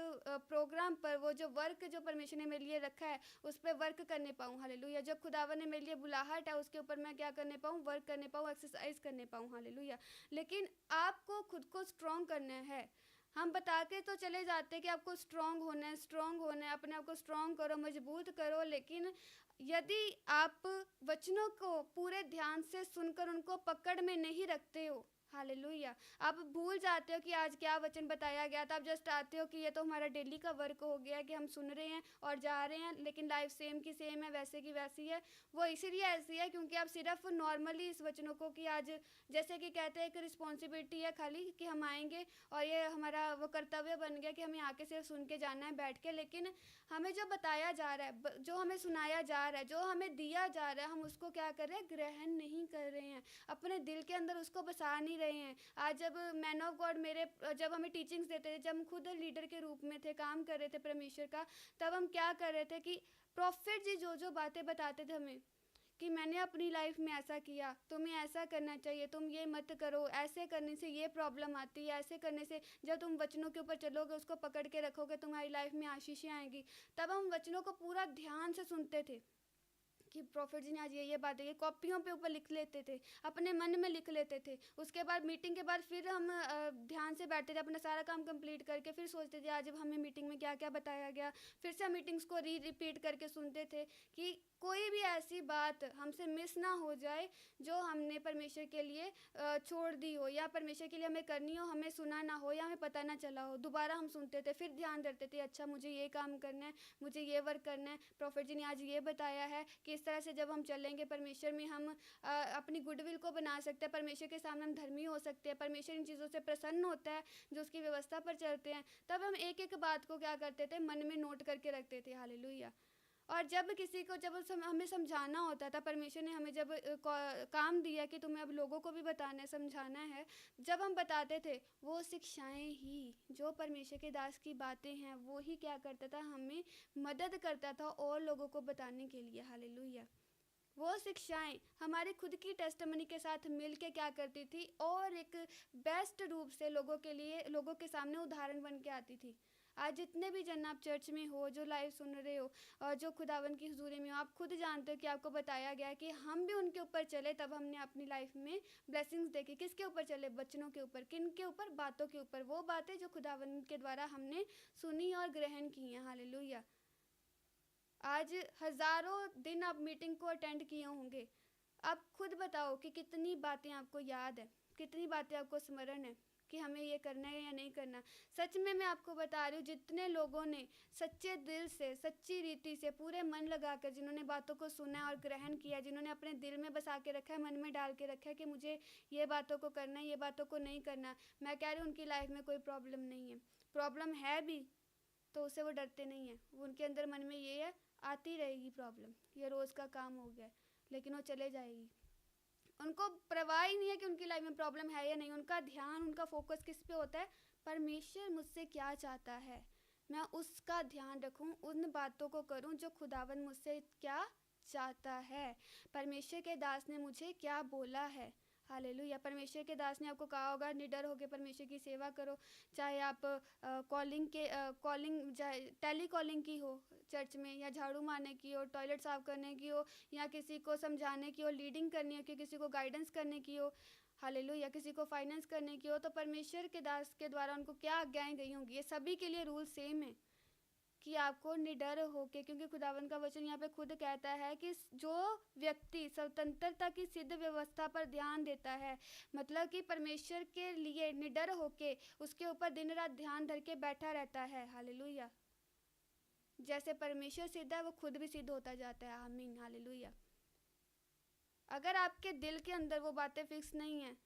प्रोग्राम पर, वो जो वर्क जो परमेश्वर ने मेरे लिए रखा है उस पर वर्क करने पाऊँ। हालेलुया। जो खुदावन ने मेरे लिए बुलाहट है उसके ऊपर मैं क्या करने पाऊँ, वर्क करने पाऊँ, एक्सरसाइज करने पाऊँ। हालेलुया। लेकिन आपको खुद को स्ट्रॉन्ग करना है। हम बता के तो चले जाते हैं कि आपको स्ट्रॉन्ग होना है, स्ट्रॉन्ग होना है, अपने आप को स्ट्रॉन्ग करो, मजबूत करो। लेकिन यदि आप वचनों को पूरे ध्यान से सुनकर उनको पकड़ में नहीं रखते हो, हालेलुया, आप भूल जाते हो कि आज क्या वचन बताया गया था। आप जस्ट आते हो कि ये तो हमारा डेली का वर्क हो गया कि हम सुन रहे हैं और जा रहे हैं, लेकिन लाइफ सेम की सेम है, वैसे की वैसी है। वो इसीलिए ऐसी है क्योंकि आप सिर्फ नॉर्मली इस वचनों को, कि आज जैसे कि कहते हैं एक रिस्पॉन्सिबिलिटी है खाली कि हम आएंगे और ये हमारा वो कर्तव्य बन गया कि हमें आके सिर्फ सुन के जाना है बैठ के। लेकिन हमें जो बताया जा रहा है, जो हमें सुनाया जा रहा है, जो हमें दिया जा रहा है, हम उसको क्या कर रहे हैं, ग्रहण नहीं कर रहे हैं, अपने दिल के अंदर उसको बसा नहीं रहे हैं। आज जब मैन ऑफ गॉड मेरे, जब हमें टीचिंग्स देते थे, जब हम खुद लीडर के रूप में थे, काम कर रहे थे परमेश्वर का, तब हम क्या कर रहे थे कि प्रॉफिट जी जो जो बातें बताते थे हमें कि मैंने अपनी लाइफ में ऐसा किया, तुम्हें ऐसा करना चाहिए, तुम ये मत करो, ऐसे करने से ये प्रॉब्लम आती है, ऐसे करने से जब तुम वचनों के ऊपर चलोगे, उसको पकड़ के रखोगे, तुम्हारी लाइफ में आशीषें आएंगी। तब हम वचनों को पूरा ध्यान से सुनते थे कि प्रॉफिट जी ने आज ये बातें, ये कॉपियों पे ऊपर लिख लेते थे, अपने मन में लिख लेते थे। उसके बाद मीटिंग के बाद फिर हम ध्यान से बैठते थे, अपना सारा काम कंप्लीट करके फिर सोचते थे आज जब हमें मीटिंग में क्या क्या बताया गया। फिर से हम मीटिंग्स को रिपीट करके सुनते थे कि कोई भी ऐसी बात हमसे मिस ना हो जाए जो हमने परमेश्वर के लिए छोड़ दी हो, या परमेश्वर के लिए हमें करनी हो, हमें सुना ना हो या हमें पता ना चला हो। दोबारा हम सुनते थे, फिर ध्यान देते थे, अच्छा मुझे ये काम करना है, मुझे ये वर्क करना है, प्रॉफिट जी ने आज ये बताया है कि इस तरह से जब हम चलेंगे परमेश्वर में, हम अपनी गुडविल को बना सकते हैं, परमेश्वर के सामने हम धर्मी हो सकते हैं, परमेश्वर इन चीज़ों से प्रसन्न होता है जो उसकी व्यवस्था पर चलते हैं। तब हम एक एक बात को क्या करते थे, मन में नोट करके रखते थे। हालेलुया। और जब किसी को, जब हमें समझाना होता था, परमेश्वर ने हमें जब काम दिया कि तुम्हें अब लोगों को भी बताना है, समझाना है, जब हम बताते थे, वो शिक्षाएं ही, जो परमेश्वर के दास की बातें हैं, वो ही क्या करता था, हमें मदद करता था और लोगों को बताने के लिए। हालेलुया। वो शिक्षाएं हमारे खुद की टेस्टमनी के साथ मिल के क्या करती थी, और एक बेस्ट रूप से लोगों के लिए, लोगों के सामने उदाहरण बन के आती थी। आज जितने भी जन आप चर्च में हो, जो लाइव सुन रहे हो और जो खुदावन की हुजूरी में हो, आप खुद जानते हो कि आपको बताया गया कि हम भी उनके ऊपर चले, तब हमने अपनी लाइफ में ब्लेसिंग्स देखी। किसके ऊपर चले? बच्चों के ऊपर। किन के ऊपर? बातों के ऊपर, वो बातें जो खुदावन के द्वारा हमने सुनी और ग्रहण की हैं। हालेलुया। आज हज़ारों दिन आप मीटिंग को अटेंड किए होंगे, आप खुद बताओ कि कितनी बातें आपको याद है, कितनी बातें आपको स्मरण है कि हमें ये करना है या नहीं करना। सच में मैं आपको बता रही हूँ, जितने लोगों ने सच्चे दिल से, सच्ची रीति से, पूरे मन लगाकर जिन्होंने बातों को सुना और ग्रहण किया, जिन्होंने अपने दिल में बसा के रखा है, मन में डाल के रखा है कि मुझे ये बातों को करना है, ये बातों को नहीं करना, मैं कह रही हूँ उनकी लाइफ में कोई प्रॉब्लम नहीं है। प्रॉब्लम है भी तो उससे वो डरते नहीं हैं। उनके अंदर मन में ये है, आती रहेगी प्रॉब्लम, ये रोज़ का काम हो गया, लेकिन वो चले जाएगी। उनको परवाह ही नहीं है कि उनकी लाइफ में प्रॉब्लम है या नहीं। उनका ध्यान, उनका फोकस किस पे होता है? परमेश्वर मुझसे क्या चाहता है, मैं उसका ध्यान रखूं, उन बातों को करूं जो खुदावन मुझसे क्या चाहता है, परमेश्वर के दास ने मुझे क्या बोला है। हालेलुया। परमेश्वर के दास ने आपको कहा होगा निडर होकर परमेश्वर की सेवा करो, चाहे आप कॉलिंग टेली कॉलिंग की हो चर्च में, या झाड़ू मारने की हो, टॉयलेट साफ करने की हो, या किसी को समझाने की हो, लीडिंग करनी हो, कि किसी को गाइडेंस करने की हो। हालेलुया। किसी को फाइनेंस करने की हो, तो परमेश्वर के दास के द्वारा उनको क्या आज्ञाएं गई होंगी, ये सभी के लिए रूल सेम है कि आपको निडर होके, क्योंकि खुदावन का वचन यहाँ पे खुद कहता है कि जो व्यक्ति स्वतंत्रता की सिद्ध व्यवस्था पर ध्यान देता है, मतलब कि परमेश्वर के लिए निडर होके उसके ऊपर दिन रात ध्यान धर के बैठा रहता है। हालेलुया। जैसे परमेश्वर सिद्ध है, वो खुद भी सिद्ध होता जाता है। आमीन। हालेलुया। अगर आपके दिल के अंदर वो बातें फिक्स नहीं है,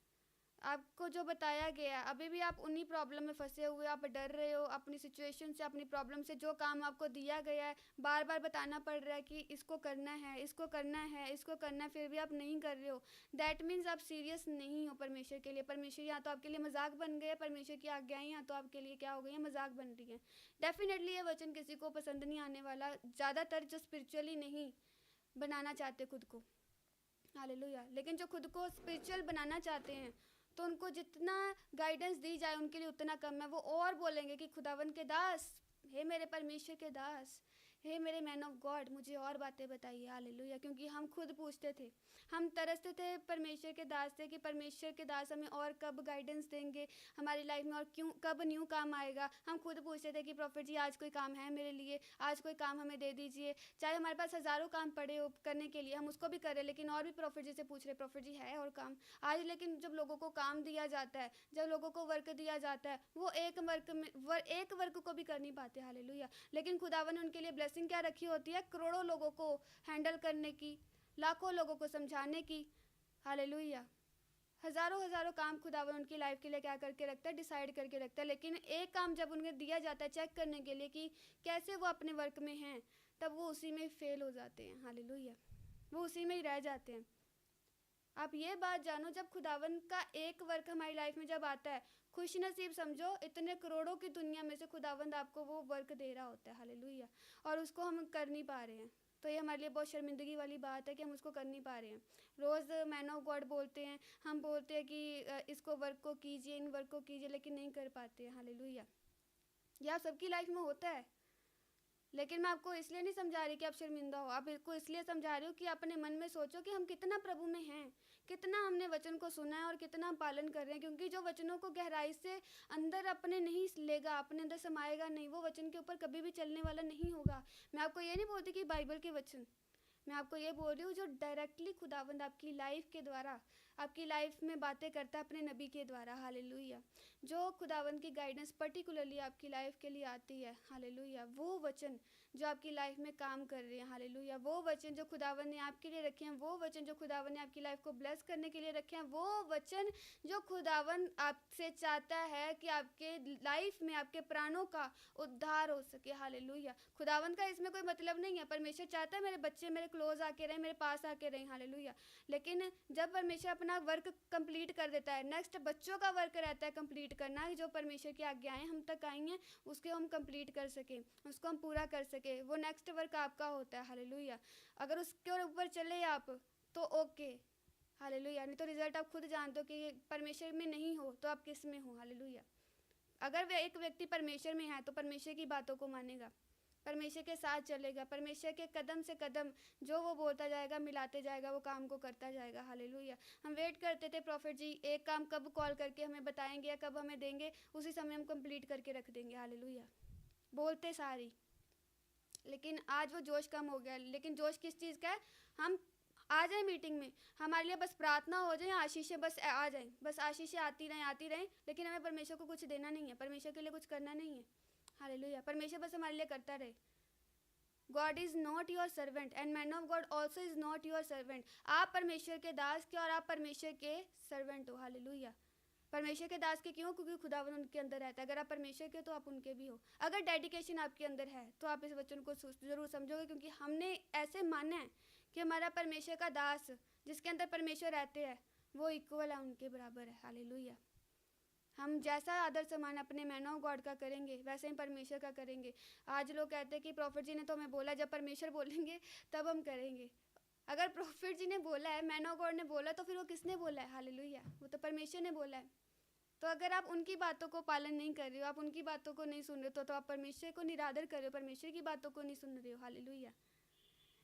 आपको जो बताया गया, अभी भी आप उन्हीं प्रॉब्लम में फंसे हुए, आप डर रहे हो अपनी सिचुएशन से, अपनी प्रॉब्लम से, जो काम आपको दिया गया है बार बार बताना पड़ रहा है कि इसको करना है, इसको करना है, इसको करना है, फिर भी आप नहीं कर रहे हो, दैट मीन्स आप सीरियस नहीं हो परमेश्वर के लिए। परमेश्वर यहाँ तो आपके लिए मजाक बन गए, परमेश्वर की आज्ञाएं यहाँ तो आपके लिए क्या हो गई है? मजाक बन रही है। डेफिनेटली ये वचन किसी को पसंद नहीं आने वाला, ज़्यादातर जो स्पिरिचुअली नहीं बनाना चाहते खुद को। हालेलुया। लेकिन जो खुद को स्पिरिचुअल बनाना चाहते हैं, तो उनको जितना गाइडेंस दी जाए उनके लिए उतना कम है। वो और बोलेंगे कि खुदावन के दास, हे मेरे परमेश्वर के दास, हे मेरे मैन ऑफ गॉड, मुझे और बातें बताइए। हालेलुया। क्योंकि हम खुद पूछते थे, हम तरसते थे परमेश्वर के दास से कि परमेश्वर के दास हमें और कब गाइडेंस देंगे हमारी लाइफ में, और क्यों, कब न्यू काम आएगा। हम खुद पूछते थे कि प्रॉफिट जी आज कोई काम है मेरे लिए, आज कोई काम हमें दे दीजिए। चाहे हमारे पास हज़ारों काम पड़े हो करने के लिए, हम उसको भी करें, लेकिन और भी प्रॉफिट जी से पूछ रहे, प्रॉफिट जी है और काम आज। लेकिन जब लोगों को काम दिया जाता है, जब लोगों को वर्क दिया जाता है, वो एक वर्क को भी कर नहीं पाते। हालेलुया। लेकिन खुदावन ने उनके लिए ब्लेसिंग क्या रखी होती है? करोड़ों लोगों को हैंडल करने की, लाखों लोगों को समझाने की। हालेलुया। हज़ारों हज़ारों काम खुदावन उनकी लाइफ के लिए क्या करके रखता है? डिसाइड करके रखता है। लेकिन एक काम जब उन्हें दिया जाता है चेक करने के लिए कि कैसे वो अपने वर्क में हैं, तब वो उसी में फेल हो जाते हैं। हालेलुया। वो उसी में ही रह जाते हैं। आप ये बात जानो, जब खुदावन का एक वर्क हमारी लाइफ में जब आता है, खुश नसीब समझो, इतने करोड़ों की दुनिया में से खुदावंद आपको वो वर्क दे रहा होता है। हालेलुया। और उसको हम कर नहीं पा रहे हैं, तो ये हमारे लिए बहुत शर्मिंदगी वाली बात है कि हम उसको कर नहीं पा रहे हैं। रोज़ मैन ऑफ गॉड बोलते हैं, हम बोलते हैं कि इसको वर्क को कीजिए, इन वर्क को कीजिए, लेकिन नहीं कर पाते हैं। हालेलुया। यह आप सबकी लाइफ में होता है, लेकिन मैं आपको इसलिए नहीं समझा रही कि आप शर्मिंदा हो, आपको इसलिए समझा रही हूँ कि अपने मन में सोचो कि हम कितना प्रभु में हैं, कितना हमने वचन को सुना है और कितना हम पालन कर रहे हैं। क्योंकि जो वचनों को गहराई से अंदर अपने नहीं लेगा, अपने अंदर समाएगा नहीं, वो वचन के ऊपर कभी भी चलने वाला नहीं होगा। मैं आपको ये नहीं बोलती कि बाइबल के वचन, मैं आपको ये बोल रही हूँ जो डायरेक्टली खुदावंद आपकी लाइफ के द्वारा, आपकी लाइफ में बातें करता है अपने नबी के द्वारा। हालेलुया। जो खुदावंद की गाइडेंस पर्टिकुलरली आपकी लाइफ के लिए आती है। हालेलुया। वो वचन जो आपकी लाइफ में काम कर रहे हैं। हालेलुया। वो वचन जो खुदावंद ने आपके लिए रखे हैं, वो वचन जो खुदावंद ने आपकी लाइफ को ब्लेस करने के लिए रखे हैं, वो वचन जो खुदावंद आपसे चाहता है कि आपके लाइफ में, आपके प्राणों का उद्धार हो सके। हालेलुया। खुदावंद का इसमें कोई मतलब नहीं है, परमेश्वर चाहता है मेरे बच्चे मेरे क्लोज आके रहें, मेरे पास आके रहें। हालेलुया। लेकिन जब परमेश्वर अपना वर्क कंप्लीट कर देता है, नेक्स्ट बच्चों का वर्क रहता है कंप्लीट करना, जो परमेश्वर की आज्ञाएं हम तक आई हैं उसके हम कंप्लीट कर सकें, उसको हम पूरा कर सके, वो नेक्स्ट वर्क आपका होता है। हालेलुया। अगर उसके ऊपर चले आप तो ओके। हालेलुया। नहीं तो रिजल्ट आप खुद जानते हो कि परमेश्वर में नहीं हो तो आप किस में हो। हालेलुया। अगर वह एक व्यक्ति परमेश्वर में है तो परमेश्वर की बातों को मानेगा, परमेश्वर के साथ चलेगा, परमेश्वर के कदम से कदम जो वो बोलता जाएगा मिलाते जाएगा, वो काम को करता जाएगा। हालेलुया। हम वेट करते थे प्रॉफिट जी एक काम कब कॉल करके हमें बताएंगे या कब हमें देंगे, उसी समय हम कंप्लीट करके रख देंगे। हालेलुया। बोलते सारी, लेकिन आज वो जोश कम हो गया। लेकिन जोश किस चीज़ का है? हम आ जाए मीटिंग में, हमारे लिए बस प्रार्थना हो जाए, आशीषें बस आ जाएं, बस आशीषें आती रहें, लेकिन हमें परमेश्वर को कुछ देना नहीं है, परमेश्वर के लिए कुछ करना नहीं है। हालेलुया। परमेश्वर बस हमारे लिए करता रहे। God is not your servant and man of God also is not your servant. आप परमेश्वर के दास के और आप परमेश्वर के सर्वेंट हो। हालेलुया। परमेश्वर के दास के क्यों? क्योंकि खुदावन उनके अंदर रहता है। अगर आप परमेश्वर के तो आप उनके भी हो। अगर डेडिकेशन आपके अंदर है तो आप इस वचन को ज़रूर समझोगे, क्योंकि हमने ऐसे माना है कि हमारा परमेश्वर का दास जिसके अंदर परमेश्वर रहते हैं वो इक्वल है, उनके बराबर है। हालेलुया। हम जैसा आदर सम्मान अपने मैन ऑफ गॉड का करेंगे वैसे ही परमेश्वर का करेंगे। आज लोग कहते हैं कि प्रॉफिट जी ने तो हमें बोला, जब परमेश्वर बोलेंगे तब हम करेंगे। अगर प्रॉफिट जी ने बोला है, मैन ऑफ गॉड ने बोला, तो फिर वो किसने बोला है? हालेलुया। वो तो परमेश्वर ने बोला है। तो अगर आप उनकी बातों को पालन नहीं कर रहे हो, आप उनकी बातों को नहीं सुन रहे हो, तो आप परमेश्वर को निरादर कर रहे हो, परमेश्वर की बातों को नहीं सुन रहे हो। हालेलुया।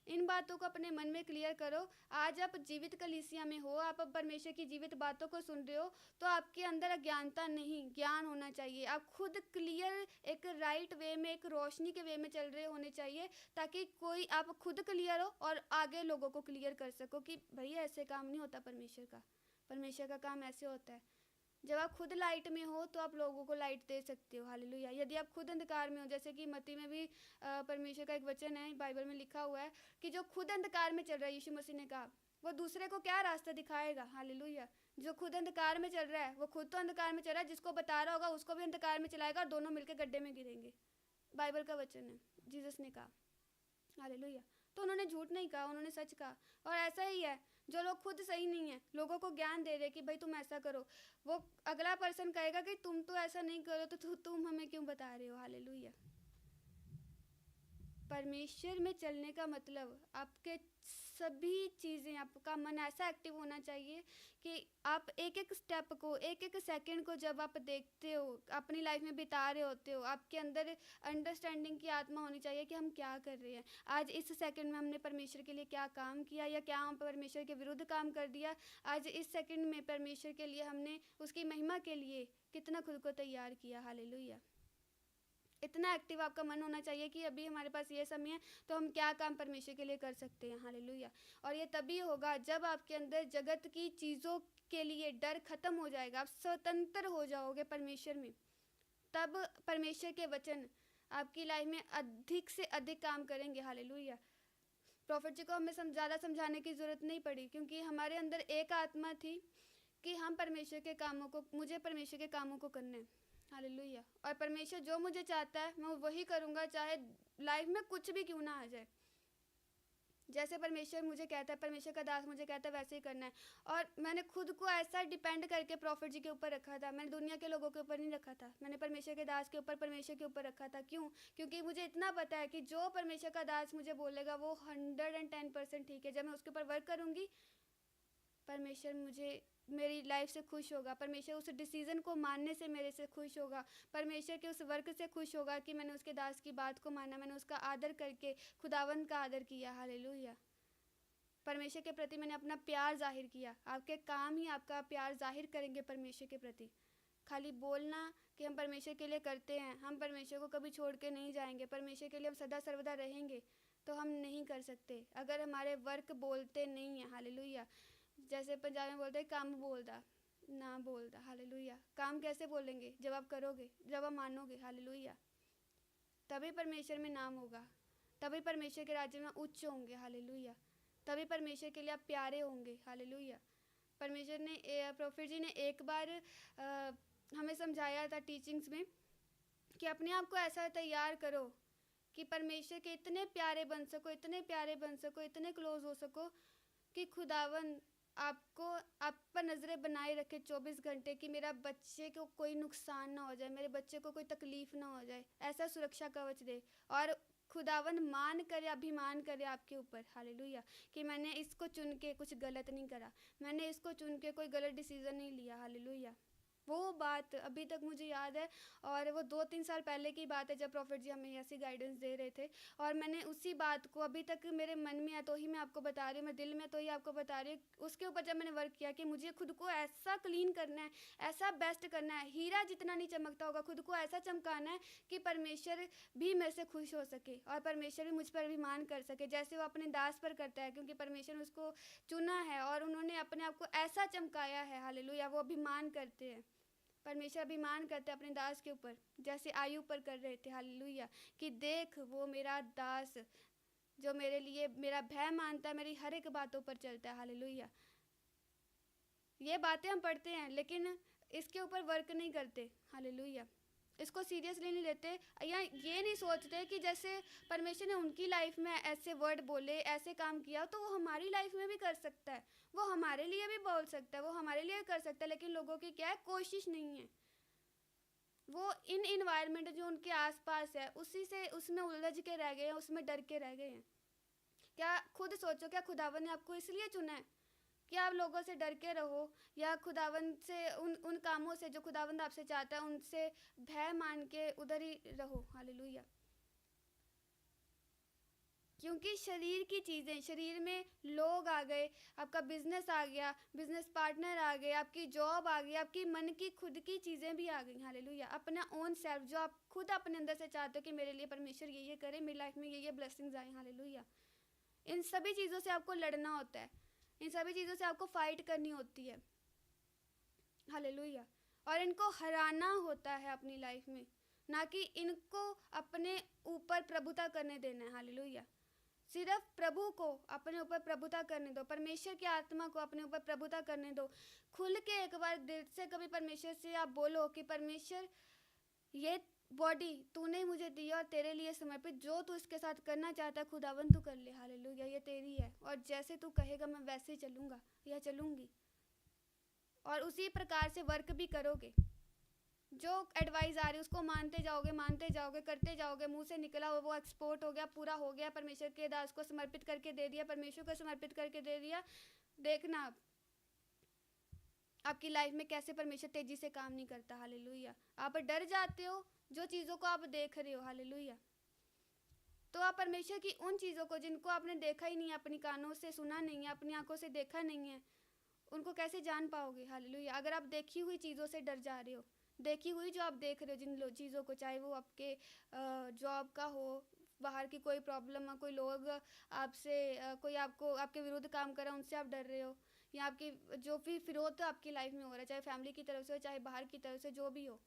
इन बातों को अपने मन में क्लियर करो। आज आप जीवित कलीसिया में हो, आप अब परमेश्वर की जीवित बातों को सुन रहे हो, तो आपके अंदर अज्ञानता नहीं, ज्ञान होना चाहिए। आप खुद क्लियर एक राइट वे में, एक रोशनी के वे में चल रहे होने चाहिए, ताकि कोई आप खुद क्लियर हो और आगे लोगों को क्लियर कर सको कि भैया ऐसे काम नहीं होता परमेश्वर का काम ऐसे होता है। जब आप खुद लाइट में हो तो आप लोगों को लाइट दे सकते हो। हालेलुया। यदि आप खुद अंधकार में हो, जैसे कि मत्ती में भी परमेश्वर का एक वचन है, बाइबल में लिखा हुआ है कि जो खुद अंधकार में चल रहा है, यीशु मसीह ने कहा, वो दूसरे को क्या रास्ता दिखाएगा? हालेलुया। जो खुद अंधकार में चल रहा है वो खुद तो अंधकार में चल रहा है, जिसको बता रहा होगा उसको भी अंधकार में चलाएगा और दोनों मिलकर गड्ढे में गिरेंगे। बाइबल का वचन है, जीसस ने कहा। हालेलुया। तो उन्होंने झूठ नहीं कहा, उन्होंने सच कहा। और ऐसा ही है, जो लोग खुद सही नहीं है, लोगों को ज्ञान दे रहे कि भाई तुम ऐसा करो, वो अगला पर्सन कहेगा कि तुम तो ऐसा नहीं करो, तो तुम हमें क्यों बता रहे हो? हालेलुया। परमेश्वर में चलने का मतलब आपके सभी चीज़ें, आपका मन ऐसा एक्टिव होना चाहिए कि आप एक एक स्टेप को, एक एक सेकंड को जब आप देखते हो, अपनी लाइफ में बिता रहे होते हो, आपके अंदर अंडरस्टैंडिंग की आत्मा होनी चाहिए कि हम क्या कर रहे हैं। आज इस सेकंड में हमने परमेश्वर के लिए क्या काम किया, या क्या हम परमेश्वर के विरुद्ध काम कर दिया। आज इस सेकंड में परमेश्वर के लिए हमने उसकी महिमा के लिए कितना खुद को तैयार किया। हालेलुया। इतना एक्टिव आपका मन होना चाहिए कि अभी हमारे पास ये समय है तो हम क्या काम परमेश्वर के लिए कर सकते हैं। हालेलुया। और ये तभी होगा जब आपके अंदर जगत की चीज़ों के लिए डर खत्म हो जाएगा, आप स्वतंत्र हो जाओगे परमेश्वर में। तब परमेश्वर के वचन आपकी लाइफ में अधिक से अधिक काम करेंगे। हालेलुया। प्रॉफिट जी को हमें ज़्यादा समझाने की ज़रूरत नहीं पड़ी, क्योंकि हमारे अंदर एक आत्मा थी कि हम परमेश्वर के कामों को, मुझे परमेश्वर के कामों को करना है। हालेलुया। और परमेश्वर जो मुझे चाहता है मैं वही करूँगा, चाहे लाइफ में कुछ भी क्यों ना आ जाए। जैसे परमेश्वर मुझे कहता है, परमेश्वर का दास मुझे कहता है, वैसे ही करना है। और मैंने खुद को ऐसा डिपेंड करके प्रॉफिट जी के ऊपर रखा था, मैंने दुनिया के लोगों के ऊपर नहीं रखा था, मैंने परमेश्वर के दास के ऊपर, परमेश्वर के ऊपर रखा था। क्यों? क्योंकि मुझे इतना पता है कि जो परमेश्वर का दास मुझे बोलेगा वो 110% ठीक है। जब मैं उसके ऊपर वर्क करूँगी, परमेश्वर मुझे, मेरी लाइफ से खुश होगा, परमेश्वर उस डिसीज़न को मानने से मेरे से खुश होगा, परमेश्वर के उस वर्क से खुश होगा कि मैंने उसके दास की बात को माना, मैंने उसका आदर करके खुदावंद का आदर किया। हालेलुया। परमेश्वर के प्रति मैंने अपना प्यार जाहिर किया। आपके काम ही आपका प्यार जाहिर करेंगे परमेश्वर के प्रति। खाली बोलना कि हम परमेश्वर के लिए करते हैं, हम परमेश्वर को कभी छोड़ के नहीं जाएंगे, परमेश्वर के लिए हम सदा सर्वदा रहेंगे, तो हम नहीं कर सकते अगर हमारे वर्क बोलते नहीं हैं। हालेलुया। जैसे पंजाबी में बोलते हैं काम बोलदा ना बोलदा। हालेलुया। काम कैसे बोलेंगे? जब आप करोगे, जब आप मानोगे। हालेलुया। तभी परमेश्वर में नाम होगा, तभी परमेश्वर के राज्य में उच्च होंगे। हालेलुया। तभी परमेश्वर के लिए आप प्यारे होंगे। हालेलुया। परमेश्वर ने, प्रॉफिट जी ने एक बार हमें समझाया था टीचिंग्स में कि अपने आप को ऐसा तैयार करो कि परमेश्वर के इतने प्यारे बन सको, इतने प्यारे बन सको, इतने क्लोज हो सको कि खुदावन आपको, आप पर नज़रें बनाए रखे 24 घंटे कि मेरा बच्चे को कोई नुकसान ना हो जाए, मेरे बच्चे को कोई तकलीफ़ ना हो जाए, ऐसा सुरक्षा कवच दे। और खुदावन मान करे, अभिमान करे आपके ऊपर। हालेलुया। कि मैंने इसको चुन के कुछ गलत नहीं करा, मैंने इसको चुन के कोई गलत डिसीज़न नहीं लिया। हालेलुया। वो बात अभी तक मुझे याद है, और वो 2-3 साल पहले की बात है जब प्रॉफिट जी हमें ऐसी गाइडेंस दे रहे थे, और मैंने उसी बात को अभी तक मेरे मन में है तो ही मैं आपको बता रही हूँ, मैं दिल में तो ही आपको बता रही हूँ। उसके ऊपर जब मैंने वर्क किया कि मुझे खुद को ऐसा क्लीन करना है, ऐसा बेस्ट करना है, हीरा जितना नहीं चमकता होगा खुद को ऐसा चमकाना है कि परमेश्वर भी मेरे से खुश हो सके और परमेश्वर भी मुझ पर अभिमान कर सके, जैसे वो अपने दास पर करता है, क्योंकि परमेश्वर ने उसको चुना है और उन्होंने अपने आप को ऐसा चमकाया है। हालेलुया। वो अभिमान करते हैं, परमेश्वर अभिमान करते हैं अपने दास के ऊपर, जैसे आयु पर कर रहे थे। हालेलुया। कि देख वो मेरा दास जो मेरे लिए मेरा भय मानता है, मेरी हर एक बातों पर चलता है। हालेलुया। ये बातें हम पढ़ते हैं लेकिन इसके ऊपर वर्क नहीं करते। हालेलुया। इसको सीरियसली नहीं लेते, या ये नहीं सोचते कि जैसे परमेश्वर ने उनकी लाइफ में ऐसे वर्ड बोले, ऐसे काम किया, तो वो हमारी लाइफ में भी कर सकता है, वो हमारे लिए भी बोल सकता है, वो हमारे लिए कर सकता है। लेकिन लोगों की क्या है, कोशिश नहीं है। वो इन इन्वायरमेंट जो उनके आसपास है उसी से उसमें उलझ के रह गए हैं, उसमें डर के रह गए हैं। क्या खुद सोचो, क्या खुदावन ने आपको इसलिए चुना है कि आप लोगों से डर के रहो, या खुदावन से उन कामों से जो खुदावंद आपसे चाहता है उनसे भय मान के उधर ही रहो। हालेलुया। क्योंकि शरीर की चीज़ें, शरीर में लोग आ गए, आपका बिजनेस आ गया, बिजनेस पार्टनर आ गए, आपकी जॉब आ गई, आपकी मन की खुद की चीज़ें भी आ गई। हालेलुया। अपना ओन सेल्फ जो आप खुद अपने अंदर से चाहते हो कि मेरे लिए परमेश्वर ये करे, मेरी लाइफ में ये ब्लेसिंग्स आए। हालेलुया। इन सभी चीज़ों से आपको लड़ना होता है, इन सभी चीज़ों से आपको फाइट करनी होती है। हालेलुया। और इनको हराना होता है अपनी लाइफ में, ना कि इनको अपने ऊपर प्रभुता करने देना है। हालेलुया। सिर्फ प्रभु को अपने ऊपर प्रभुता करने दो, परमेश्वर की आत्मा को अपने ऊपर प्रभुता करने दो। खुल के एक बार दिल से कभी परमेश्वर से आप बोलो कि परमेश्वर ये बॉडी तूने मुझे दी और तेरे लिए समर्पित, जो तू इसके साथ करना चाहता है खुदावन तू कर ले। हालेलुया। ये तेरी है और जैसे तू कहेगा मैं वैसे ही चलूँगा या चलूँगी, और उसी प्रकार से वर्क भी करोगे। जो एडवाइस आ रही है उसको मानते जाओगे, करते जाओगे, मुंह से निकला हो वो एक्सपोर्ट हो गया, पूरा हो गया, परमेश्वर के दास को समर्पित करके दे दिया, परमेश्वर को समर्पित करके दे दिया। देखना आप आपकी लाइफ में कैसे परमेश्वर तेजी से काम नहीं करता। हालेलुया। आप डर जाते हो जो चीज़ों को आप देख रहे हो। हालेलुया। तो आप परमेश्वर की उन चीज़ों को जिनको आपने देखा ही नहीं है, अपनी कानों से सुना नहीं है, अपनी आंखों से देखा नहीं है, उनको कैसे जान पाओगे। हालेलुया। अगर आप देखी हुई चीज़ों से डर जा रहे हो, देखी हुई जो आप देख रहे हो जिन चीज़ों को, चाहे वो आपके जॉब का हो, बाहर की कोई प्रॉब्लम है, कोई लोग आपसे कोई आपको आपके विरुद्ध काम कर रहा है उनसे आप डर रहे हो, या आपकी जो भी विरोध आपकी लाइफ में हो रहा है, चाहे फैमिली की तरफ से हो, चाहे बाहर की तरफ से, जो भी हो,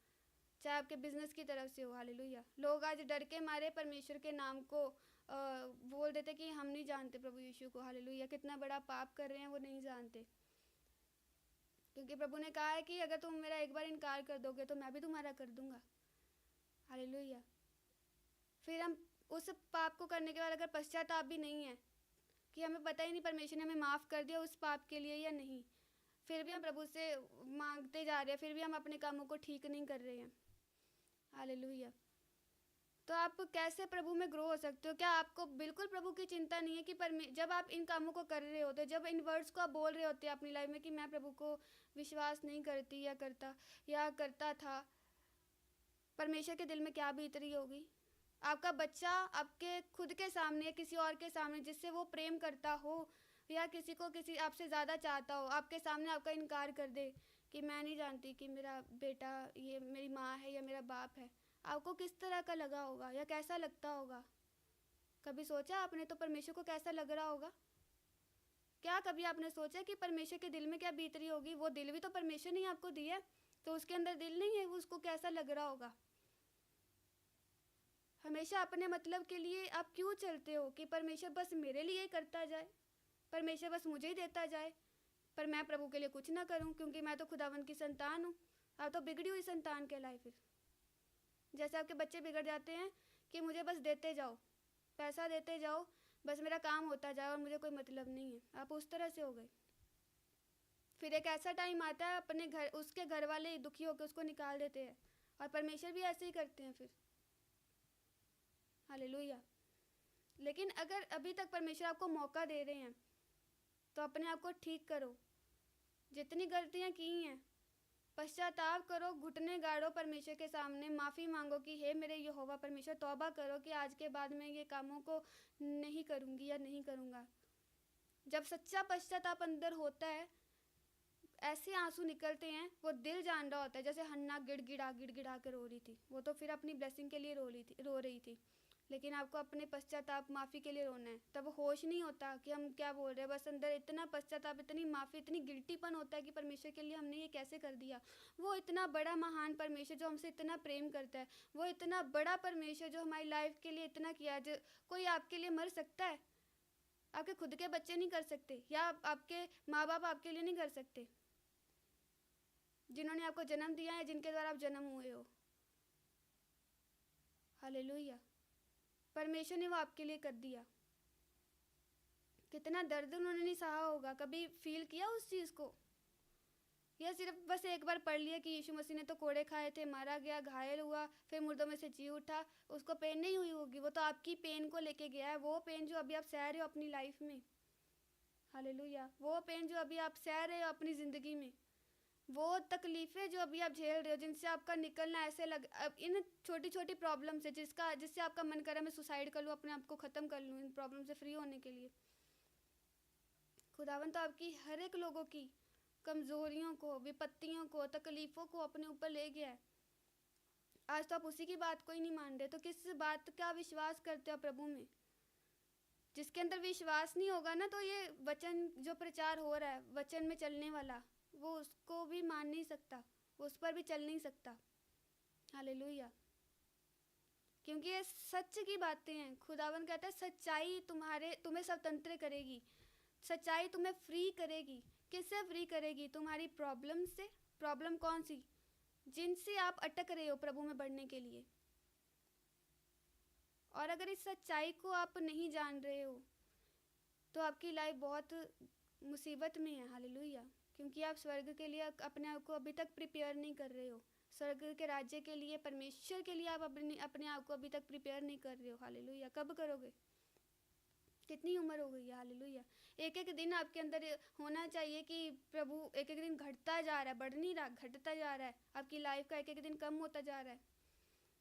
चाहे आपके बिजनेस की तरफ से हो। हालेलुया। लोग आज डर के मारे परमेश्वर के नाम को बोल देते कि हम नहीं जानते प्रभु यीशु को। हालेलुया। कितना बड़ा पाप कर रहे हैं वो नहीं जानते, क्योंकि प्रभु ने कहा है कि अगर तुम मेरा एक बार इनकार कर दोगे तो मैं भी तुम्हारा कर दूंगा। हालेलुया। फिर हम उस पाप को करने के बाद अगर पश्चाताप भी नहीं है, कि हमें पता ही नहीं परमेश्वर ने हमें माफ़ कर दिया उस पाप के लिए या नहीं, फिर भी हम प्रभु से मांगते जा रहे हैं, फिर भी हम अपने कामों को ठीक नहीं कर रहे हैं। हालेलुया। तो आप कैसे प्रभु में ग्रो हो सकते हो? क्या आपको बिल्कुल प्रभु की चिंता नहीं है कि जब आप इन कामों को कर रहे होते, जब इन वर्ड्स को आप बोल रहे होते हैं अपनी लाइफ में कि मैं प्रभु को विश्वास नहीं करती या करता था, परमेश्वर के दिल में क्या बीत रही होगी? आपका बच्चा आपके खुद के सामने या किसी और के सामने जिससे वो प्रेम करता हो, या किसी आपसे ज़्यादा चाहता हो, आपके सामने आपका इनकार कर दे कि मैं नहीं जानती कि मेरा बेटा ये मेरी माँ है या मेरा बाप है, आपको किस तरह का लगा होगा या कैसा लगता होगा? कभी सोचा आपने तो परमेश्वर को कैसा लग रहा होगा? क्या कभी आपने सोचा कि परमेश्वर के दिल में क्या बीत रही होगी? वो दिल भी तो परमेश्वर ने आपको दिया है, तो उसके अंदर दिल नहीं है, वो उसको कैसा लग रहा होगा? हमेशा अपने मतलब के लिए आप क्यों चलते हो कि परमेश्वर बस मेरे लिए करता जाए, परमेश्वर बस मुझे ही देता जाए, पर मैं प्रभु के लिए कुछ ना करूं क्योंकि मैं तो खुदावन की संतान हूँ। आप तो बिगड़ी हुई संतान कहलाए। फिर जैसे आपके बच्चे बिगड़ जाते हैं कि मुझे बस देते जाओ, पैसा देते जाओ, बस मेरा काम होता जाए और मुझे कोई मतलब नहीं है, आप उस तरह से हो गए। फिर एक ऐसा टाइम आता है अपने घर उसके घर वाले दुखी होकर उसको निकाल देते हैं, और परमेश्वर भी ऐसे ही करते हैं फिर। हालेलुया। लेकिन अगर अभी तक परमेश्वर आपको मौका दे रहे हैं तो अपने आप को ठीक करो। जितनी गलतियाँ की हैं पश्चाताप करो, घुटने गाड़ो परमेश्वर के सामने, माफ़ी मांगो कि हे मेरे यहोवा परमेश्वर, तौबा करो कि आज के बाद मैं ये कामों को नहीं करूँगी या नहीं करूँगा। जब सच्चा पश्चाताप अंदर होता है, ऐसे आंसू निकलते हैं, वो दिल जान रहा होता है। जैसे हन्ना गिड़गिड़ा के रो रही थी, वो तो फिर अपनी ब्लेसिंग के लिए रो रही थी, लेकिन आपको अपने पश्चाताप माफ़ी के लिए रोना है। तब होश नहीं होता कि हम क्या बोल रहे हैं, बस अंदर इतना पश्चाताप, इतनी माफ़ी, इतनी गिल्टीपन होता है कि परमेश्वर के लिए हमने ये कैसे कर दिया। वो इतना बड़ा महान परमेश्वर जो हमसे इतना प्रेम करता है, वो इतना बड़ा परमेश्वर जो हमारी लाइफ के लिए इतना किया। जो कोई आपके लिए मर सकता है? आपके खुद के बच्चे नहीं कर सकते, या आपके माँ बाप आपके लिए नहीं कर सकते, जिन्होंने आपको जन्म दिया है, जिनके द्वारा आप जन्म हुए हो। हालेलुया। परमेश्वर ने वो आपके लिए कर दिया। कितना दर्द उन्होंने नहीं सहा होगा, कभी फील किया उस चीज़ को? या सिर्फ बस एक बार पढ़ लिया कि यीशु मसीह ने तो कोड़े खाए थे, मारा गया, घायल हुआ, फिर मुर्दों में से जी उठा, उसको पेन नहीं हुई होगी। वो तो आपकी पेन को लेके गया है, वो पेन जो अभी आप सह रहे हो अपनी लाइफ में। हालेलुया। वो पेन जो अभी आप सह रहे हो अपनी ज़िंदगी में, वो तकलीफ़ें जो अभी आप झेल रहे हो, जिनसे आपका निकलना ऐसे लग, अब इन छोटी छोटी प्रॉब्लम से जिससे आपका मन करे मैं सुसाइड कर लूँ, अपने आप को ख़त्म कर लूँ इन प्रॉब्लम से फ्री होने के लिए। खुदावन तो आपकी हर एक लोगों की कमज़ोरियों को, विपत्तियों को, तकलीफ़ों को अपने ऊपर ले गया है। आज तो आप उसी की बात को ही नहीं मान रहे, तो किस बात का विश्वास करते हो प्रभु में? जिसके अंदर विश्वास नहीं होगा ना, तो ये वचन जो प्रचार हो रहा है, वचन में चलने वाला, वो उसको भी मान नहीं सकता, उस पर भी चल नहीं सकता। हालेलुया। क्योंकि ये सच की बातें हैं। खुदावन कहता है सच्चाई तुम्हें स्वतंत्र करेगी, सच्चाई तुम्हें फ्री करेगी। किससे फ्री करेगी? तुम्हारी प्रॉब्लम से। प्रॉब्लम कौन सी? जिनसे आप अटक रहे हो प्रभु में बढ़ने के लिए। और अगर इस सच्चाई को आप नहीं जान रहे हो तो आपकी लाइफ बहुत मुसीबत में है। हालेलुया। क्योंकि आप स्वर्ग के लिए अपने आप को अभी तक प्रिपेयर नहीं कर रहे हो। स्वर्ग के राज्य के लिए, परमेश्वर के लिए आप अपने आप को अभी तक प्रिपेयर नहीं कर रहे हो। हालेलुया। कब करोगे? कितनी उम्र हो गई है? हालेलुया। एक एक दिन आपके अंदर होना चाहिए कि प्रभु, एक एक दिन घटता जा रहा है, बढ़ नहीं रहा, घटता जा रहा है। आपकी लाइफ का एक एक दिन कम होता जा रहा है।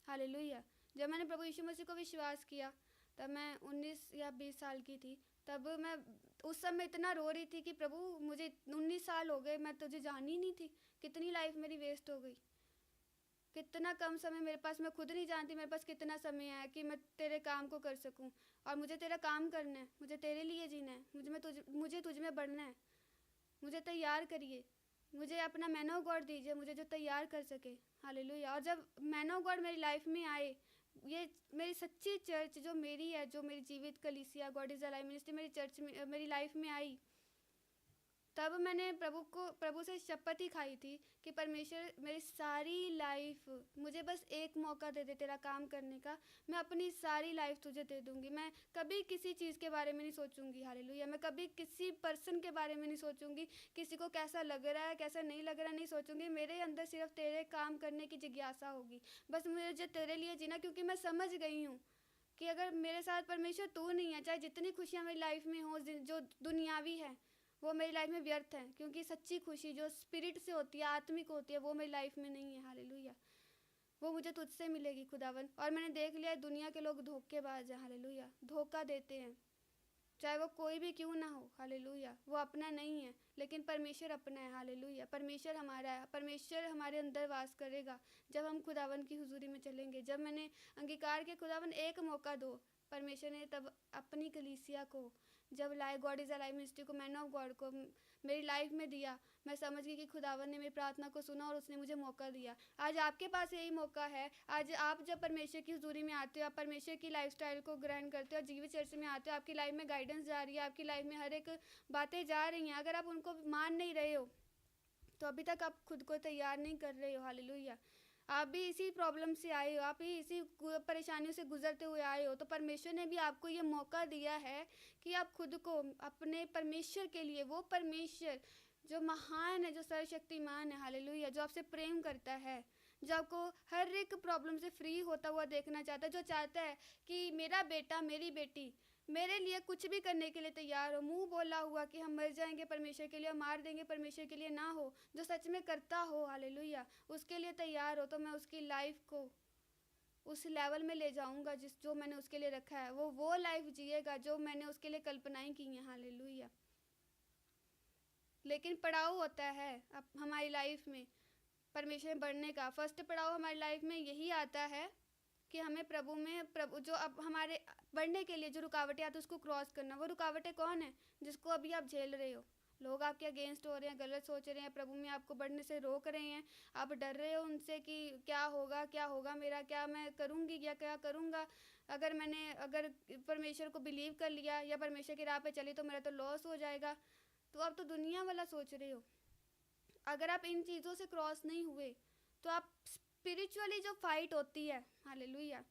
हालेलुया। जब मैंने प्रभु यीशु मसीह को विश्वास किया, तब मैं 19 या 20 साल की थी। तब मैं उस समय इतना रो रही थी कि प्रभु मुझे 19 साल हो गए, मैं तुझे जानी नहीं थी। कितनी लाइफ मेरी वेस्ट हो गई, कितना कम समय मेरे पास, मैं खुद नहीं जानती मेरे पास कितना समय है कि मैं तेरे काम को कर सकूं। और मुझे तेरा काम करना है, मुझे तेरे लिए जीना है, मुझे तुझ में बढ़ना है। मुझे तैयार करिए, मुझे अपना मैन ऑफ गॉड दीजिए, मुझे जो तैयार कर सके। हालेलुया। और जब मैन ऑफ गॉड मेरी लाइफ में आए, ये मेरी सच्ची चर्च जो मेरी है, जो मेरी जीवित कलीसिया गॉड इज़ अलाइव मिनिस्ट्री मेरी चर्च में, मेरी लाइफ में आई, तब मैंने प्रभु से शपथ ही खाई थी कि परमेश्वर मेरी सारी लाइफ, मुझे बस एक मौका दे दे तेरा काम करने का, मैं अपनी सारी लाइफ तुझे दे दूंगी। मैं कभी किसी चीज़ के बारे में नहीं सोचूंगी। हालेलुया। मैं कभी किसी पर्सन के बारे में नहीं सोचूंगी, किसी को कैसा लग रहा है कैसा नहीं लग रहा नहीं सोचूंगी। मेरे अंदर सिर्फ तेरे काम करने की जिज्ञासा होगी। बस मुझे तेरे लिए जीना, क्योंकि मैं समझ गई हूँ कि अगर मेरे साथ परमेश्वर तू नहीं है, चाहे जितनी खुशियाँ मेरी लाइफ में हो, जो दुनियावी है, वो मेरी लाइफ में व्यर्थ है। क्योंकि सच्ची खुशी जो स्पिरिट से होती है, आत्मिक होती है, वो मेरी लाइफ में नहीं है। हालेलुया। वो मुझे तुझसे मिलेगी खुदावन। और मैंने देख लिया दुनिया के लोग धोखेबाज हैं। हालेलुया। धोखा देते हैं, चाहे वो कोई भी क्यों ना हो। हालेलुया। वो अपना नहीं है, लेकिन परमेश्वर अपना है। हालेलुया। परमेश्वर हमारा है, परमेश्वर हमारे अंदर वास करेगा जब हम खुदावन की हुजूरी में चलेंगे। जब मैंने अंगीकार के खुदावन एक मौका दो, परमेश्वर ने तब अपनी कलीसिया को जब लाए, गॉड इज़ अलाइव मिनिस्ट्री को, मैन ऑफ गॉड को मेरी लाइफ में दिया, मैं समझ गई कि खुदावन ने मेरी प्रार्थना को सुना और उसने मुझे मौका दिया। आज आपके पास यही मौका है। आज आप जब परमेश्वर की हुजूरी में आते हो, आप परमेश्वर की लाइफस्टाइल को ग्रहण करते हो, जीवित चर्च में आते हो, आपकी लाइफ में गाइडेंस जा रही है, आपकी लाइफ में हर एक बातें जा रही हैं। अगर आप उनको मान नहीं रहे हो तो अभी तक आप खुद को तैयार नहीं कर रहे हो। हालेलुया। आप भी इसी प्रॉब्लम से आए हो, आप भी इसी परेशानियों से गुजरते हुए आए हो, तो परमेश्वर ने भी आपको ये मौका दिया है कि आप खुद को अपने परमेश्वर के लिए, वो परमेश्वर जो महान है, जो सर्वशक्तिमान है, हालेलुया, जो आपसे प्रेम करता है, जो आपको हर एक प्रॉब्लम से फ्री होता हुआ देखना चाहता है, जो चाहता है कि मेरा बेटा मेरी बेटी मेरे लिए कुछ भी करने के लिए तैयार हो। मुंह बोला हुआ कि हम मर जाएंगे परमेश्वर के लिए, मार देंगे परमेश्वर के लिए ना हो, जो सच में करता हो हालेलुया, उसके लिए तैयार हो, तो मैं उसकी लाइफ को उस लेवल में ले जाऊंगा जिस जो मैंने उसके लिए रखा है। वो लाइफ जिएगा जो मैंने उसके लिए कल्पनाएं की हैं हालेलुया। लेकिन पड़ाव होता है अब हमारी लाइफ में परमेश्वर में बढ़ने का। फर्स्ट पड़ाव हमारी लाइफ में यही आता है कि हमें प्रभु जो अब हमारे बढ़ने के लिए जो रुकावटें आती है उसको क्रॉस करना। वो रुकावटें कौन है? जिसको अभी आप झेल रहे हो। लोग आपके अगेंस्ट हो रहे हैं, गलत सोच रहे हैं, प्रभु में आपको बढ़ने से रोक रहे हैं, आप डर रहे हो उनसे कि क्या होगा मेरा, क्या मैं करूँगी या क्या करूँगा, अगर परमेश्वर को बिलीव कर लिया या परमेश्वर की राह पे चली तो मेरा तो लॉस हो जाएगा। तो आप तो दुनिया वाला सोच रहे हो। अगर आप इन चीज़ों से क्रॉस नहीं हुए तो आप स्पिरिचुअली जो फाइट होती है हालेलुया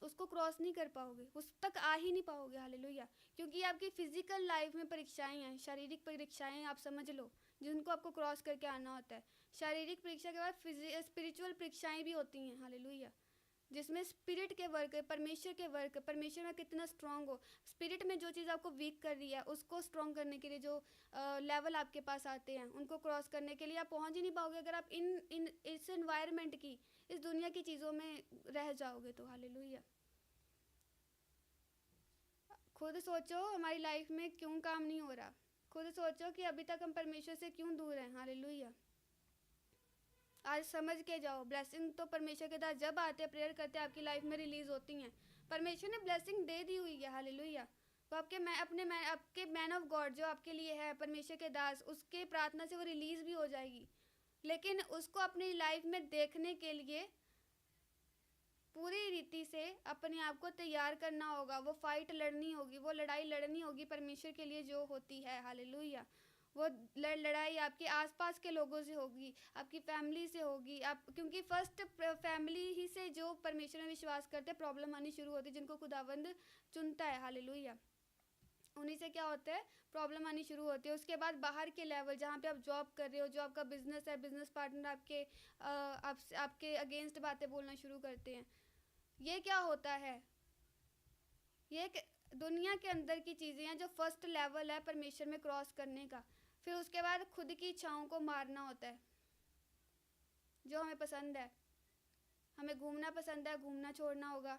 उसको क्रॉस नहीं कर पाओगे, उस तक आ ही नहीं पाओगे हालेलुया। क्योंकि आपकी फिजिकल लाइफ में परीक्षाएं हैं, शारीरिक परीक्षाएं आप समझ लो, जिनको आपको क्रॉस करके आना होता है। शारीरिक परीक्षा के बाद स्पिरिचुअल परीक्षाएं भी होती हैं हालेलुया, जिसमें स्पिरिट के वर्क, परमेश्वर के वर्क, परमेश्वर में कितना स्ट्रांग हो। स्पिरिट में जो चीज़ आपको वीक कर रही है उसको स्ट्रांग करने के लिए जो लेवल आपके पास आते हैं उनको क्रॉस करने के लिए आप पहुंच ही नहीं पाओगे अगर आप इस एनवायरनमेंट की, इस दुनिया की चीज़ों में रह जाओगे तो हालेलुया। खुद सोचो हमारी लाइफ में क्यों काम नहीं हो रहा। खुद सोचो कि अभी तक हम परमेश्वर से क्यों दूर हैं हालेलुया। आज समझ के जाओ, ब्लेसिंग तो परमेश्वर के साथ जब आते हैं, प्रेयर करते हैं, आपकी लाइफ में रिलीज होती हैं। परमेश्वर ने ब्लेसिंग दे दी हुई है हालेलुया। वो आपके मैन ऑफ गॉड जो आपके लिए है, परमेश्वर के दास, उसके प्रार्थना से वो रिलीज भी हो जाएगी। लेकिन उसको अपनी लाइफ में देखने के लिए पूरी रीति से अपने आप को तैयार करना होगा। वो फाइट लड़नी होगी, वो लड़ाई लड़नी होगी परमेश्वर के लिए जो होती है हालेलुया। वो लड़ाई आपके आसपास के लोगों से होगी, आपकी फैमिली से होगी। आप क्योंकि फर्स्ट फैमिली ही से जो परमेश्वर में विश्वास करते प्रॉब्लम आनी शुरू होती है, जिनको खुदावंद चुनता है हालेलुया, उन्हीं से क्या होता है, प्रॉब्लम आनी शुरू होती है। उसके बाद बाहर के लेवल जहाँ पे आप जॉब कर रहे हो, जो आपका बिजनेस है, बिजनेस पार्टनर आपके अगेंस्ट बातें बोलना शुरू करते हैं। ये क्या होता है, ये दुनिया के अंदर की चीज़ें हैं जो फर्स्ट लेवल है परमेश्वर में क्रॉस करने का। फिर उसके बाद खुद की इच्छाओं को मारना होता है। जो हमें पसंद है, हमें घूमना पसंद है, घूमना छोड़ना होगा।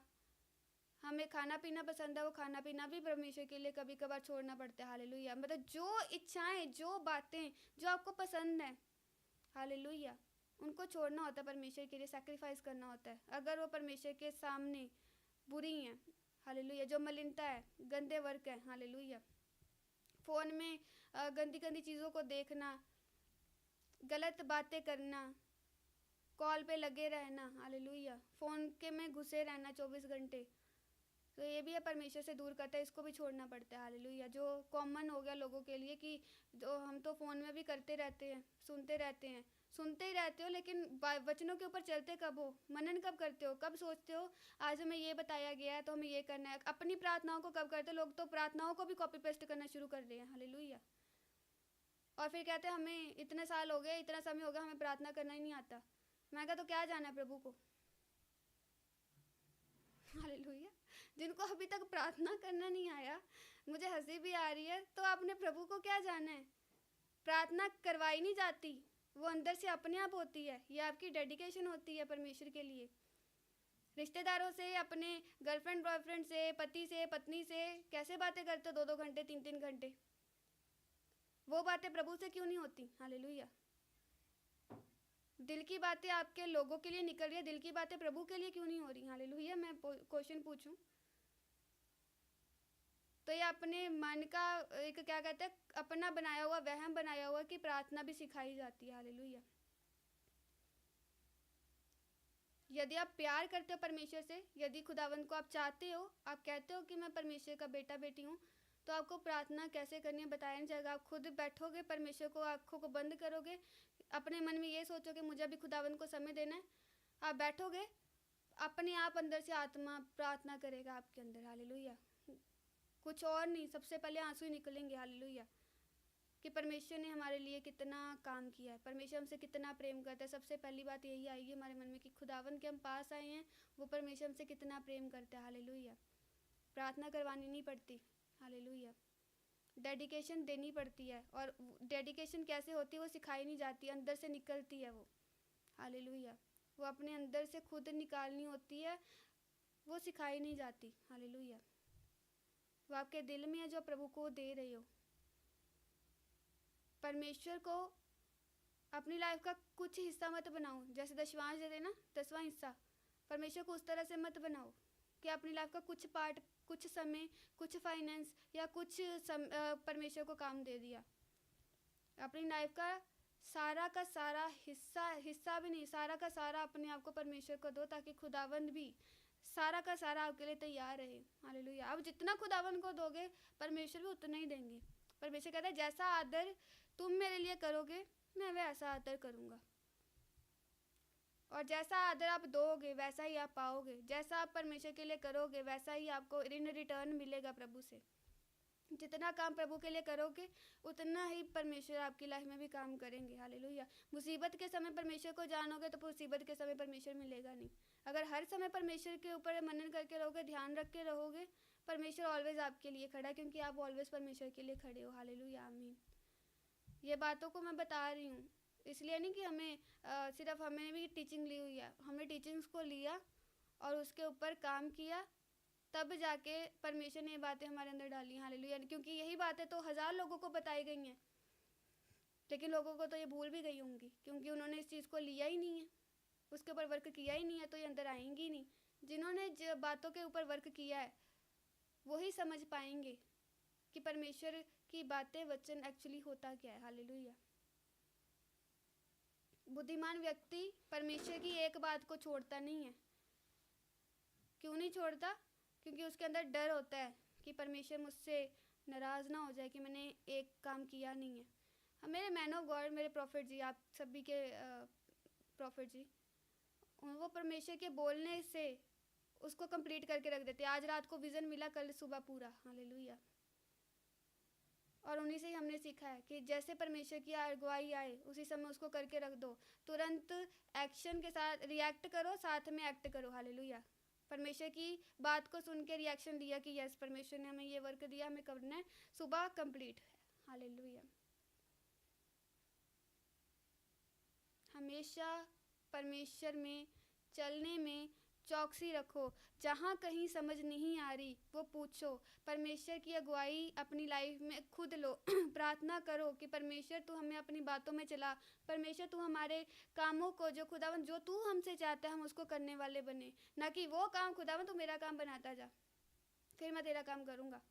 हमें खाना पीना पसंद है, वो खाना पीना भी परमेश्वर के लिए कभी कभार छोड़ना पड़ता है हालेलुया। मतलब जो इच्छाएं, जो बातें जो आपको पसंद है हालेलुया, उनको छोड़ना होता है परमेश्वर के लिए, सैक्रिफाइस करना होता है। अगर वो परमेश्वर के सामने बुरी हैं हालेलुया, जो मलिनता है, गंदे वर्क है हालेलुया, फ़ोन में गंदी गंदी चीज़ों को देखना, गलत बातें करना, कॉल पे लगे रहना हालेलुया, फ़ोन के में घुसे रहना 24 घंटे, तो ये भी है परमेश्वर से दूर करता है। इसको भी छोड़ना पड़ता है हालेलुया। जो कॉमन हो गया लोगों के लिए कि जो हम तो फ़ोन में भी करते रहते हैं, सुनते ही रहते हो, लेकिन वचनों के ऊपर चलते कब हो, मनन कब करते हो, कब सोचते हो आज हमें ये बताया गया है तो हमें ये करना है। अपनी प्रार्थनाओं को कब करते हो? लोग तो प्रार्थनाओं को भी कॉपी पेस्ट करना शुरू कर रहे हैं हालेलुया। और फिर कहते हैं हमें इतने साल हो गए, इतना समय हो गया, हमें प्रार्थना करना ही नहीं आता। मैं कहा तो क्या जाना है प्रभु को हालेलुया। जिनको अभी तक प्रार्थना करना नहीं आया, मुझे हंसी भी आ रही है, तो आपने प्रभु को क्या जाना है? प्रार्थना करवाई नहीं जाती, वो अंदर से अपने आप होती है। ये आपकी डेडिकेशन होती है परमेश्वर के लिए। रिश्तेदारों से, अपने गर्लफ्रेंड बॉयफ्रेंड से, पति से, पत्नी से कैसे बातें करते हो 2-2 घंटे, 3-3 घंटे? वो बातें प्रभु से क्यों नहीं होती हालेलुया। दिल की बातें आपके लोगों के लिए निकल रही है, दिल की बातें प्रभु के लिए क्यों नहीं हो रही हालेलुया। मैं क्वेश्चन पूछूं तो ये अपने मन का एक क्या कहते हैं, अपना बनाया हुआ वहम बनाया हुआ कि प्रार्थना भी सिखाई जाती है हालेलुया। यदि आप प्यार करते हो परमेश्वर से, यदि खुदावंत को आप चाहते हो, आप कहते हो कि मैं परमेश्वर का बेटा बेटी हूँ, तो आपको प्रार्थना कैसे करनी है बताया नहीं जाएगा। आप खुद बैठोगे, परमेश्वर को आँखों को बंद करोगे, अपने मन में ये सोचोगे मुझे अभी खुदावंत को समय देना है। आप बैठोगे, अपने आप अंदर से आत्मा प्रार्थना करेगा आपके अंदर हालेलुया। कुछ और नहीं, सबसे पहले आंसू ही निकलेंगे हालेलुया कि परमेश्वर ने हमारे लिए कितना काम किया है, परमेश्वर हमसे कितना प्रेम करता है। सबसे पहली बात यही आएगी हमारे मन में कि खुदावन के हम पास आए हैं, वो परमेश्वर हमसे कितना प्रेम करता है हालेलुया। प्रार्थना करवानी नहीं पड़ती। हालेलुया। डेडिकेशन देनी पड़ती है, और डेडिकेशन कैसे होती है वो सिखाई नहीं जाती, अंदर से निकलती है वो। हालेलुया। वो अपने अंदर से खुद निकालनी होती है, वो सिखाई नहीं जाती। हालेलुया। वो आपके दिल में है जो प्रभु को दे रहे हो। परमेश्वर को अपनी लाइफ का कुछ हिस्सा मत बनाओ, जैसे दशवांश देते ना, 10वां हिस्सा, परमेश्वर को उस तरह से मत बनाओ कि अपनी लाइफ का कुछ पार्ट, कुछ समय, कुछ फाइनेंस या कुछ परमेश्वर को काम दे दिया। अपनी लाइफ का सारा हिस्सा भी नहीं, सारा का सारा अपने आप को परमेश्वर को दो, ताकि खुदावंद भी सारा का सारा आपके लिए तैयार रहे। हालेलुया। आप जितना खुदावंद को दोगे, परमेश्वर भी उतना ही देंगे। परमेश्वर कहता है जैसा आदर तुम मेरे लिए करोगे, मैं वैसा आदर करूँगा, और जैसा आदर आप दोगे वैसा ही आप पाओगे। जैसा आप परमेश्वर के लिए करोगे वैसा ही आपको इन रिटर्न मिलेगा प्रभु से। जितना काम प्रभु के लिए करोगे उतना ही परमेश्वर आपकी लाइफ में भी काम करेंगे। हालेलुया। मुसीबत के समय परमेश्वर को जानोगे तो मुसीबत के समय परमेश्वर मिलेगा नहीं। अगर हर समय परमेश्वर के ऊपर मनन करके रहोगे, ध्यान रख के रहोगे, परमेश्वर ऑलवेज आपके लिए खड़ा है, क्योंकि आप ऑलवेज परमेश्वर के लिए खड़े हो। हालेलुया। आमीन। ये बातों को मैं बता रही हूँ इसलिए नहीं कि सिर्फ हमें भी टीचिंग ली हुई है, हमने टीचिंग्स को लिया और उसके ऊपर काम किया, तब जाके परमेश्वर ने ये बातें हमारे अंदर डाली। हालेलुया। क्योंकि यही बातें तो 1000 लोगों को बताई गई हैं, लेकिन लोगों को तो ये भूल भी गई होंगी, क्योंकि उन्होंने इस चीज़ को लिया ही नहीं है, उसके ऊपर वर्क किया ही नहीं है, तो ये अंदर आएंगी ही नहीं। जिन्होंने बातों के ऊपर वर्क किया है वही समझ पाएंगे कि परमेश्वर की बातें, वचन एक्चुअली होता क्या है। हालेलुया। बुद्धिमान व्यक्ति परमेश्वर की एक बात को छोड़ता नहीं है। क्यों नहीं छोड़ता? क्योंकि उसके अंदर डर होता है कि परमेश्वर मुझसे नाराज़ ना हो जाए कि मैंने एक काम किया नहीं है। मेरे मैन ऑफ गॉड, मेरे प्रॉफिट जी, आप सभी के प्रॉफिट जी, वो परमेश्वर के बोलने से उसको कंप्लीट करके रख देते। आज रात को विज़न मिला, कल सुबह पूरा। हालेलुया। और उन्हीं से ही हमने सीखा है कि जैसे परमेश्वर की अगुवाई आए उसी समय उसको करके रख दो। तुरंत एक्शन के साथ रिएक्ट करो, साथ में एक्ट करो। हालेलुया। परमेश्वर की बात को सुन के रिएक्शन दिया कि यस, परमेश्वर ने हमें ये वर्क दिया, हमें करना है, सुबह कंप्लीट है। हालेलुया। हमेशा परमेश्वर में चलने में चौकसी रखो। जहाँ कहीं समझ नहीं आ रही वो पूछो, परमेश्वर की अगुवाई अपनी लाइफ में खुद लो। प्रार्थना करो कि परमेश्वर तू हमें अपनी बातों में चला, परमेश्वर तू हमारे कामों को, जो खुदावन जो तू हमसे चाहता है हम उसको करने वाले बने, ना कि वो काम खुदावन तू मेरा काम बनाता जा, फिर मैं तेरा काम करूँगा।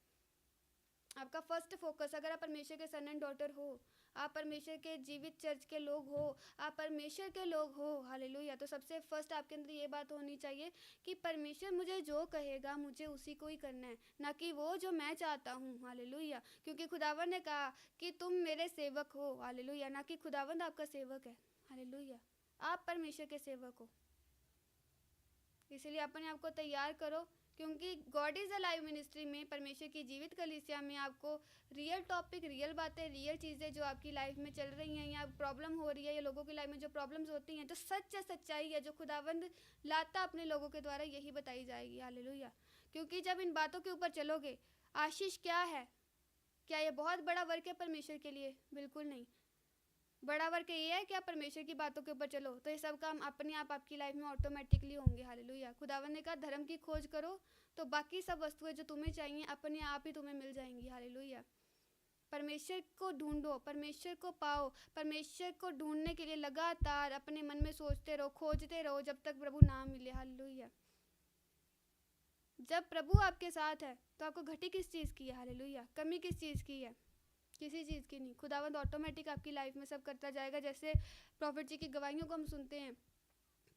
आपका फर्स्ट फोकस, अगर आप परमेश्वर के सन एंड डॉटर हो, आप परमेश्वर के जीवित चर्च के लोग हो, आप परमेश्वर के लोग हो, हालेलुया, तो सबसे फर्स्ट आपके अंदर ये बात होनी चाहिए कि परमेश्वर मुझे जो कहेगा मुझे उसी को ही करना है, ना कि वो जो मैं चाहता हूँ। हालेलुया। क्योंकि खुदावन ने कहा कि तुम मेरे सेवक हो। हालेलुया। ना कि खुदावन आपका सेवक है। हालेलुया। आप परमेश्वर के सेवक हो। इसलिए अपने आप को तैयार करो, क्योंकि God is a live ministry में, परमेश्वर की जीवित कलीसिया में आपको रियल टॉपिक, रियल बातें, रियल चीज़ें जो आपकी लाइफ में चल रही हैं या प्रॉब्लम हो रही है, या लोगों की लाइफ में जो प्रॉब्लम्स होती हैं, जो सच है, सच्चाई है, जो खुदावंद लाता अपने लोगों के द्वारा, यही बताई जाएगी। हालेलुया। क्योंकि जब इन बातों के ऊपर चलोगे, आशीष क्या है? क्या ये बहुत बड़ा वर्क है परमेश्वर के लिए? बिल्कुल नहीं। बड़ा वर्क ये है कि आप परमेश्वर की बातों के ऊपर चलो, तो ये सब काम अपने आप आपकी लाइफ में ऑटोमेटिकली होंगे। हालेलुया। खुदावन ने कहा धर्म की खोज करो तो बाकी सब वस्तुएं जो तुम्हें चाहिए अपने आप ही तुम्हें मिल जाएंगी। हालेलुया। परमेश्वर को ढूंढो, परमेश्वर को पाओ, परमेश्वर को ढूंढने के लिए लगातार अपने मन में सोचते रहो, खोजते रहो, जब तक प्रभु ना मिले। हालेलुया। जब प्रभु आपके साथ है तो आपको घटी किस चीज़ की है? हालेलुया। कमी किस चीज़ की है? किसी चीज़ की नहीं। खुदावंद ऑटोमेटिक आपकी लाइफ में सब करता जाएगा। जैसे प्रॉफिट जी की गवाहियों को हम सुनते हैं,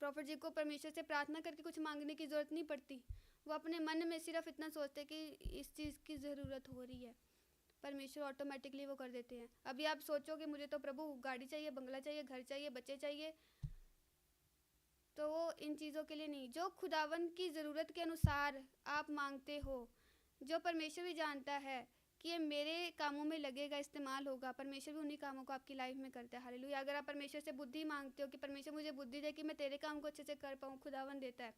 प्रॉफिट जी को परमेश्वर से प्रार्थना करके कुछ मांगने की ज़रूरत नहीं पड़ती। वो अपने मन में सिर्फ इतना सोचते कि इस चीज़ की ज़रूरत हो रही है, परमेश्वर ऑटोमेटिकली वो कर देते हैं। अभी आप सोचोगे मुझे तो प्रभु गाड़ी चाहिए, बंगला चाहिए, घर चाहिए, बच्चे चाहिए, तो वो इन चीज़ों के लिए नहीं, जो खुदावंद की ज़रूरत के अनुसार आप मांगते हो, जो परमेश्वर भी जानता है कि ये मेरे कामों में लगेगा, इस्तेमाल होगा, परमेश्वर भी उन्हीं कामों को आपकी लाइफ में करता है। हालेलुया। अगर आप परमेश्वर से बुद्धि मांगते हो कि परमेश्वर मुझे बुद्धि दे कि मैं तेरे काम को अच्छे से कर पाऊँ, खुदावन देता है।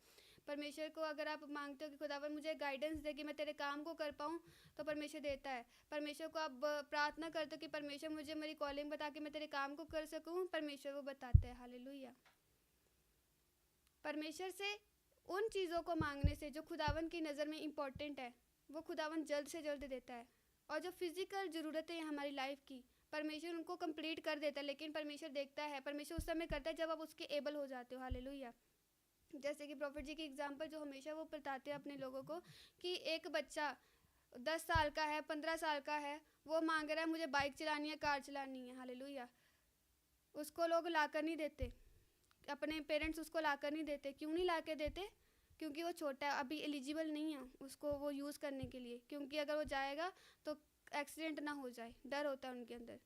परमेश्वर को अगर आप मांगते हो कि खुदावन मुझे गाइडेंस दे कि मैं तेरे काम को कर पाऊँ, तो परमेश्वर देता है। परमेश्वर को आप प्रार्थना करते हो कि परमेश्वर मुझे मेरी कॉलिंग बता के मैं तेरे काम को कर सकूँ, परमेश्वर वो बताते हैं। हालेलुया। परमेश्वर से उन चीज़ों को मांगने से जो खुदावन की नज़र में इम्पॉर्टेंट है, वो खुदावन जल्द से जल्द देता है। और जो फिज़िकल ज़रूरतें हैं हमारी लाइफ की, परमेश्वर उनको कंप्लीट कर देता है, लेकिन परमेश्वर देखता है, परमेश्वर उस समय करता है जब आप उसके एबल हो जाते हो। हालेलुया। जैसे कि प्रॉफिट जी की एग्जांपल जो हमेशा वो बताते हैं अपने लोगों को, कि एक बच्चा 10 साल का है, 15 साल का है, वो मांग रहा है मुझे बाइक चलानी है, कार चलानी है। हालेलुया। उसको लोग लाकर नहीं देते, अपने पेरेंट्स उसको लाकर नहीं देते। क्यों नहीं ला के देते? क्योंकि वो छोटा है, अभी एलिजिबल नहीं है उसको वो यूज़ करने के लिए, क्योंकि अगर वो जाएगा तो एक्सीडेंट ना हो जाए, डर होता है उनके अंदर।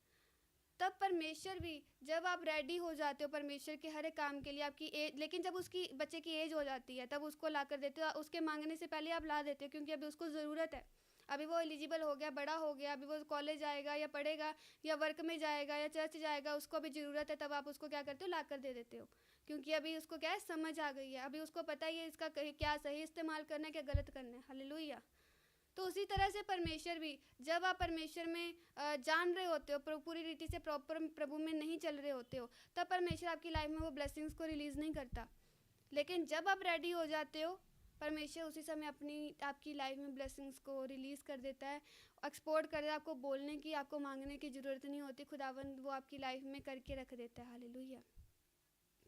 तब परमेश्वर भी, जब आप रेडी हो जाते हो परमेश्वर के हर एक काम के लिए, आपकी एज, लेकिन जब उसकी बच्चे की एज हो जाती है तब उसको ला कर देते हो। उसके मांगने से पहले आप ला देते हो, क्योंकि अभी उसको ज़रूरत है, अभी वो एलिजिबल हो गया, बड़ा हो गया, अभी वो कॉलेज जाएगा या पढ़ेगा या वर्क में जाएगा या चर्च जाएगा, उसको अभी ज़रूरत है, तब आप उसको क्या करते हो? ला कर दे देते हो। क्योंकि अभी उसको क्या है, समझ आ गई है, अभी उसको पता ही है इसका क्या सही इस्तेमाल करना है, क्या गलत करना है। हालेलुया। तो उसी तरह से परमेश्वर भी, जब आप परमेश्वर में जान रहे होते हो, पूरी रीति से प्रॉपर प्रभु में नहीं चल रहे होते हो, तब परमेश्वर आपकी लाइफ में वो ब्लेसिंग्स को रिलीज़ नहीं करता। लेकिन जब आप रेडी हो जाते हो, परमेश्वर उसी समय आपकी लाइफ में ब्लेसिंग्स को रिलीज़ कर देता है, एक्सपोर्ट कर देता है। आपको बोलने की, आपको मांगने की ज़रूरत नहीं होती, खुदावंद वो आपकी लाइफ में करके रख देता है। हालेलुया।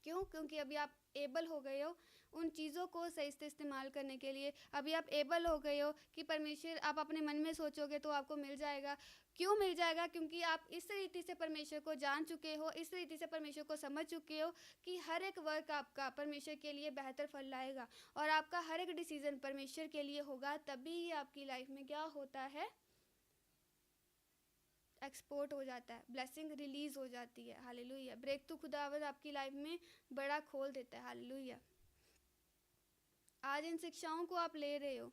क्यों? क्योंकि अभी आप एबल हो गए हो उन चीज़ों को सही से इस्तेमाल करने के लिए। अभी आप एबल हो गए हो कि परमेश्वर, आप अपने मन में सोचोगे तो आपको मिल जाएगा। क्यों मिल जाएगा? क्योंकि आप इस रीति से परमेश्वर को जान चुके हो, इस रीति से परमेश्वर को समझ चुके हो कि हर एक वर्क आपका परमेश्वर के लिए बेहतर फल लाएगा, और आपका हर एक डिसीज़न परमेश्वर के लिए होगा। तभी आपकी लाइफ में क्या होता है? एक्सपोर्ट हो जाता है, ब्लेसिंग रिलीज़ हो जाती है। हालेलुया। ब्रेक थ्रू खुदावंद आपकी लाइफ में बड़ा खोल देता है। हालेलुया। आज इन शिक्षाओं को आप ले रहे हो,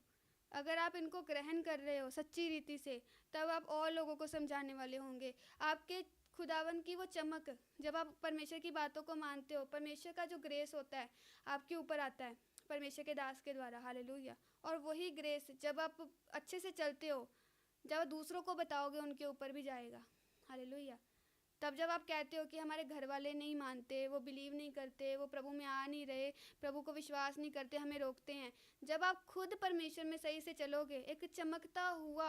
अगर आप इनको ग्रहण कर रहे हो सच्ची रीति से, तब आप और लोगों को समझाने वाले होंगे। आपके खुदावन की वो चमक, जब आप परमेश्वर की बातों को मानते हो, परमेश्वर का जो ग्रेस होता है आपके ऊपर आता है परमेश्वर के दास के द्वारा। हालेलुया। और वही ग्रेस जब आप अच्छे से चलते हो, जब दूसरों को बताओगे, उनके ऊपर भी जाएगा। हालेलुया। तब जब आप कहते हो कि हमारे घर वाले नहीं मानते, वो बिलीव नहीं करते, वो प्रभु में आ नहीं रहे, प्रभु को विश्वास नहीं करते, हमें रोकते हैं, जब आप खुद परमेश्वर में सही से चलोगे, एक चमकता हुआ,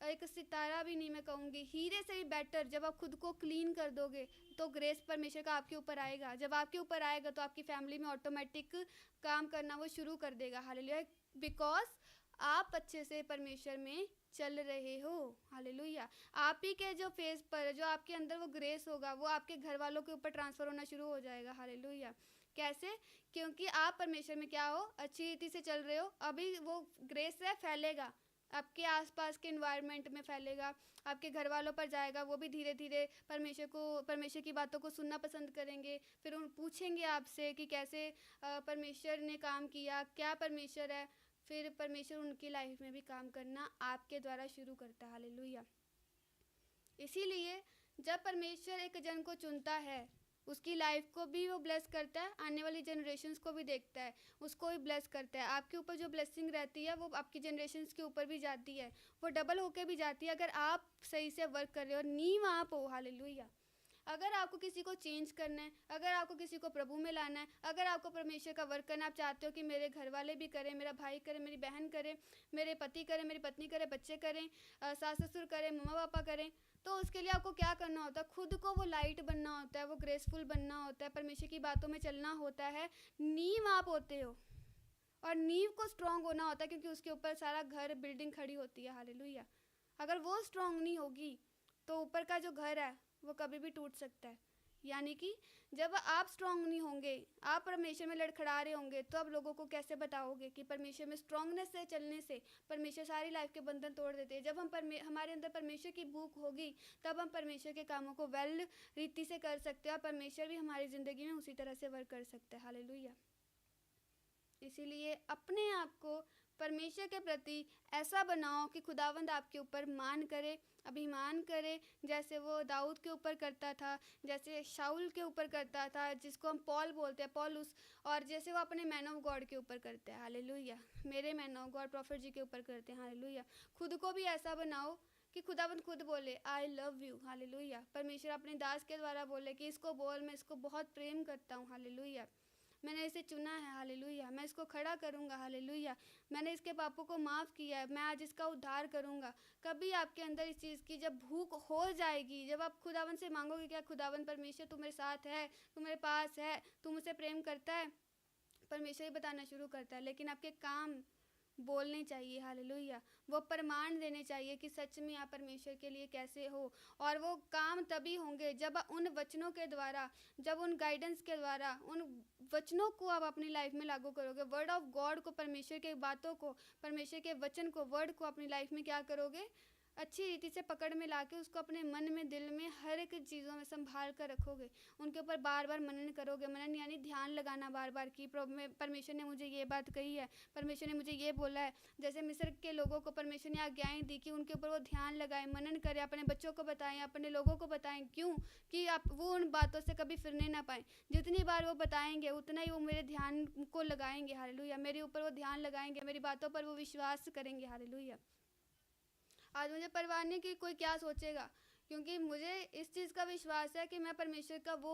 एक सितारा भी नहीं मैं कहूँगी, हीरे से भी बेटर, जब आप खुद को क्लीन कर दोगे, तो ग्रेस परमेश्वर का आपके ऊपर आएगा। जब आपके ऊपर आएगा तो आपकी फैमिली में ऑटोमेटिक काम करना वो शुरू कर देगा। हालेलुया। बिकॉज आप अच्छे से परमेश्वर में चल रहे हो। हालेलुया। आप ही के जो फेस पर, जो आपके अंदर वो ग्रेस होगा, वो आपके घर वालों के ऊपर ट्रांसफ़र होना शुरू हो जाएगा। हालेलुया। कैसे? क्योंकि आप परमेश्वर में क्या हो? अच्छी रीति से चल रहे हो। अभी वो ग्रेस है, फैलेगा, आपके आसपास के इन्वायरमेंट में फैलेगा, आपके घर वालों पर जाएगा, वो भी धीरे धीरे परमेश्वर की बातों को सुनना पसंद करेंगे। फिर उन पूछेंगे आपसे कि कैसे परमेश्वर ने काम किया, क्या परमेश्वर है। फिर परमेश्वर उनकी लाइफ में भी काम करना आपके द्वारा शुरू करता है। हालेलुया। इसीलिए जब परमेश्वर एक जन को चुनता है, उसकी लाइफ को भी वो ब्लेस करता है, आने वाली जनरेशन्स को भी देखता है, उसको भी ब्लेस करता है। आपके ऊपर जो ब्लेसिंग रहती है वो आपकी जनरेशन्स के ऊपर भी जाती है, वो डबल होके भी जाती है, अगर आप सही से वर्क कर रहे हो, नींव आप हो। हालेलुया। अगर आपको किसी को चेंज करना है, अगर आपको किसी को प्रभु में लाना है, अगर आपको परमेश्वर का वर्क करना, आप चाहते हो कि मेरे घर वाले भी करें, मेरा भाई करे, मेरी बहन करे, मेरे पति करें, मेरी पत्नी करे, बच्चे करें, सास ससुर करें, मम्मा पापा करें, तो उसके लिए आपको क्या करना होता है? खुद को वो लाइट बनना होता है, वो ग्रेसफुल बनना होता है, परमेश्वर की बातों में चलना होता है। नींव आप होते हो, और नींव को स्ट्रांग होना होता है, क्योंकि उसके ऊपर सारा घर, बिल्डिंग खड़ी होती है। हालेलुया। अगर वो स्ट्रांग नहीं होगी तो ऊपर का जो घर है वो कभी भी टूट सकता है। यानी कि जब आप स्ट्रांग नहीं होंगे, आप परमेश्वर में लड़खड़ा रहे होंगे, तो आप लोगों को कैसे बताओगे कि परमेश्वर में स्ट्रांगनेस से चलने से परमेश्वर सारी लाइफ के बंधन तोड़ देते हैं। जब हम हमारे अंदर परमेश्वर की भूख होगी, तब हम परमेश्वर के कामों को वेल रीति से कर सकते हैं, और परमेश्वर भी हमारी ज़िंदगी में उसी तरह से वर्क कर सकता है। हालेलुया। इसीलिए अपने आप को परमेश्वर के प्रति ऐसा बनाओ कि खुदावंद आपके ऊपर मान करे, अभिमान करे, जैसे वो दाऊद के ऊपर करता था, जैसे शाऊल के ऊपर करता था, जिसको हम पॉल बोलते हैं, पौलुस, और जैसे वो अपने मैन ऑफ गॉड के ऊपर करते हैं। हालेलुया। मेरे मैन ऑफ गॉड प्रॉफिट जी के ऊपर करते हैं। हालेलुया। खुद को भी ऐसा बनाओ कि खुदावंद खुद बोले आई लव यू। हालेलुया। परमेश्वर अपने दास के द्वारा बोले कि इसको बोल, मैं इसको बहुत प्रेम करता हूँ। हालेलुया। मैंने इसे चुना है। हालेलुया। मैं इसको खड़ा करूँगा। हालेलुया। मैंने इसके पापों को माफ़ किया है, मैं आज इसका उद्धार करूँगा। कभी आपके अंदर इस चीज़ की जब भूख हो जाएगी, जब आप खुदावंद से मांगोगे क्या खुदावंद परमेश्वर तू मेरे साथ है, तू मेरे पास है, तू मुझसे प्रेम करता है, परमेश्वर ही बताना शुरू करता है। लेकिन आपके काम बोलने चाहिए। हालेलुया। वो प्रमाण देने चाहिए कि सच में आप परमेश्वर के लिए कैसे हो। और वो काम तभी होंगे जब उन वचनों के द्वारा, जब उन गाइडेंस के द्वारा, उन वचनों को आप अपनी लाइफ में लागू करोगे। वर्ड ऑफ गॉड को, परमेश्वर के बातों को, परमेश्वर के वचन को, वर्ड को अपनी लाइफ में क्या करोगे, अच्छी रीति से पकड़ में लाके उसको अपने मन में, दिल में, हर एक चीज़ों में संभाल कर रखोगे। उनके ऊपर बार बार मनन करोगे। मनन यानी ध्यान लगाना बार बार कि परमेश्वर ने मुझे ये बात कही है, परमेश्वर ने मुझे ये बोला है। जैसे मिस्र के लोगों को परमेश्वर ने आज्ञाएं दी कि उनके ऊपर वो ध्यान लगाएं, मनन करें, अपने बच्चों को बताएं, अपने लोगों को बताएं। क्यों? कि आप वो उन बातों से कभी फिरने ना पाएँ। जितनी बार वो बताएंगे उतना ही वो मेरे ध्यान को लगाएंगे। हालेलुया। मेरे ऊपर वो ध्यान लगाएंगे, मेरी बातों पर वो विश्वास करेंगे। हालेलुया। आज मुझे परवाह नहीं कि कोई क्या सोचेगा, क्योंकि मुझे इस चीज़ का विश्वास है कि मैं परमेश्वर का वो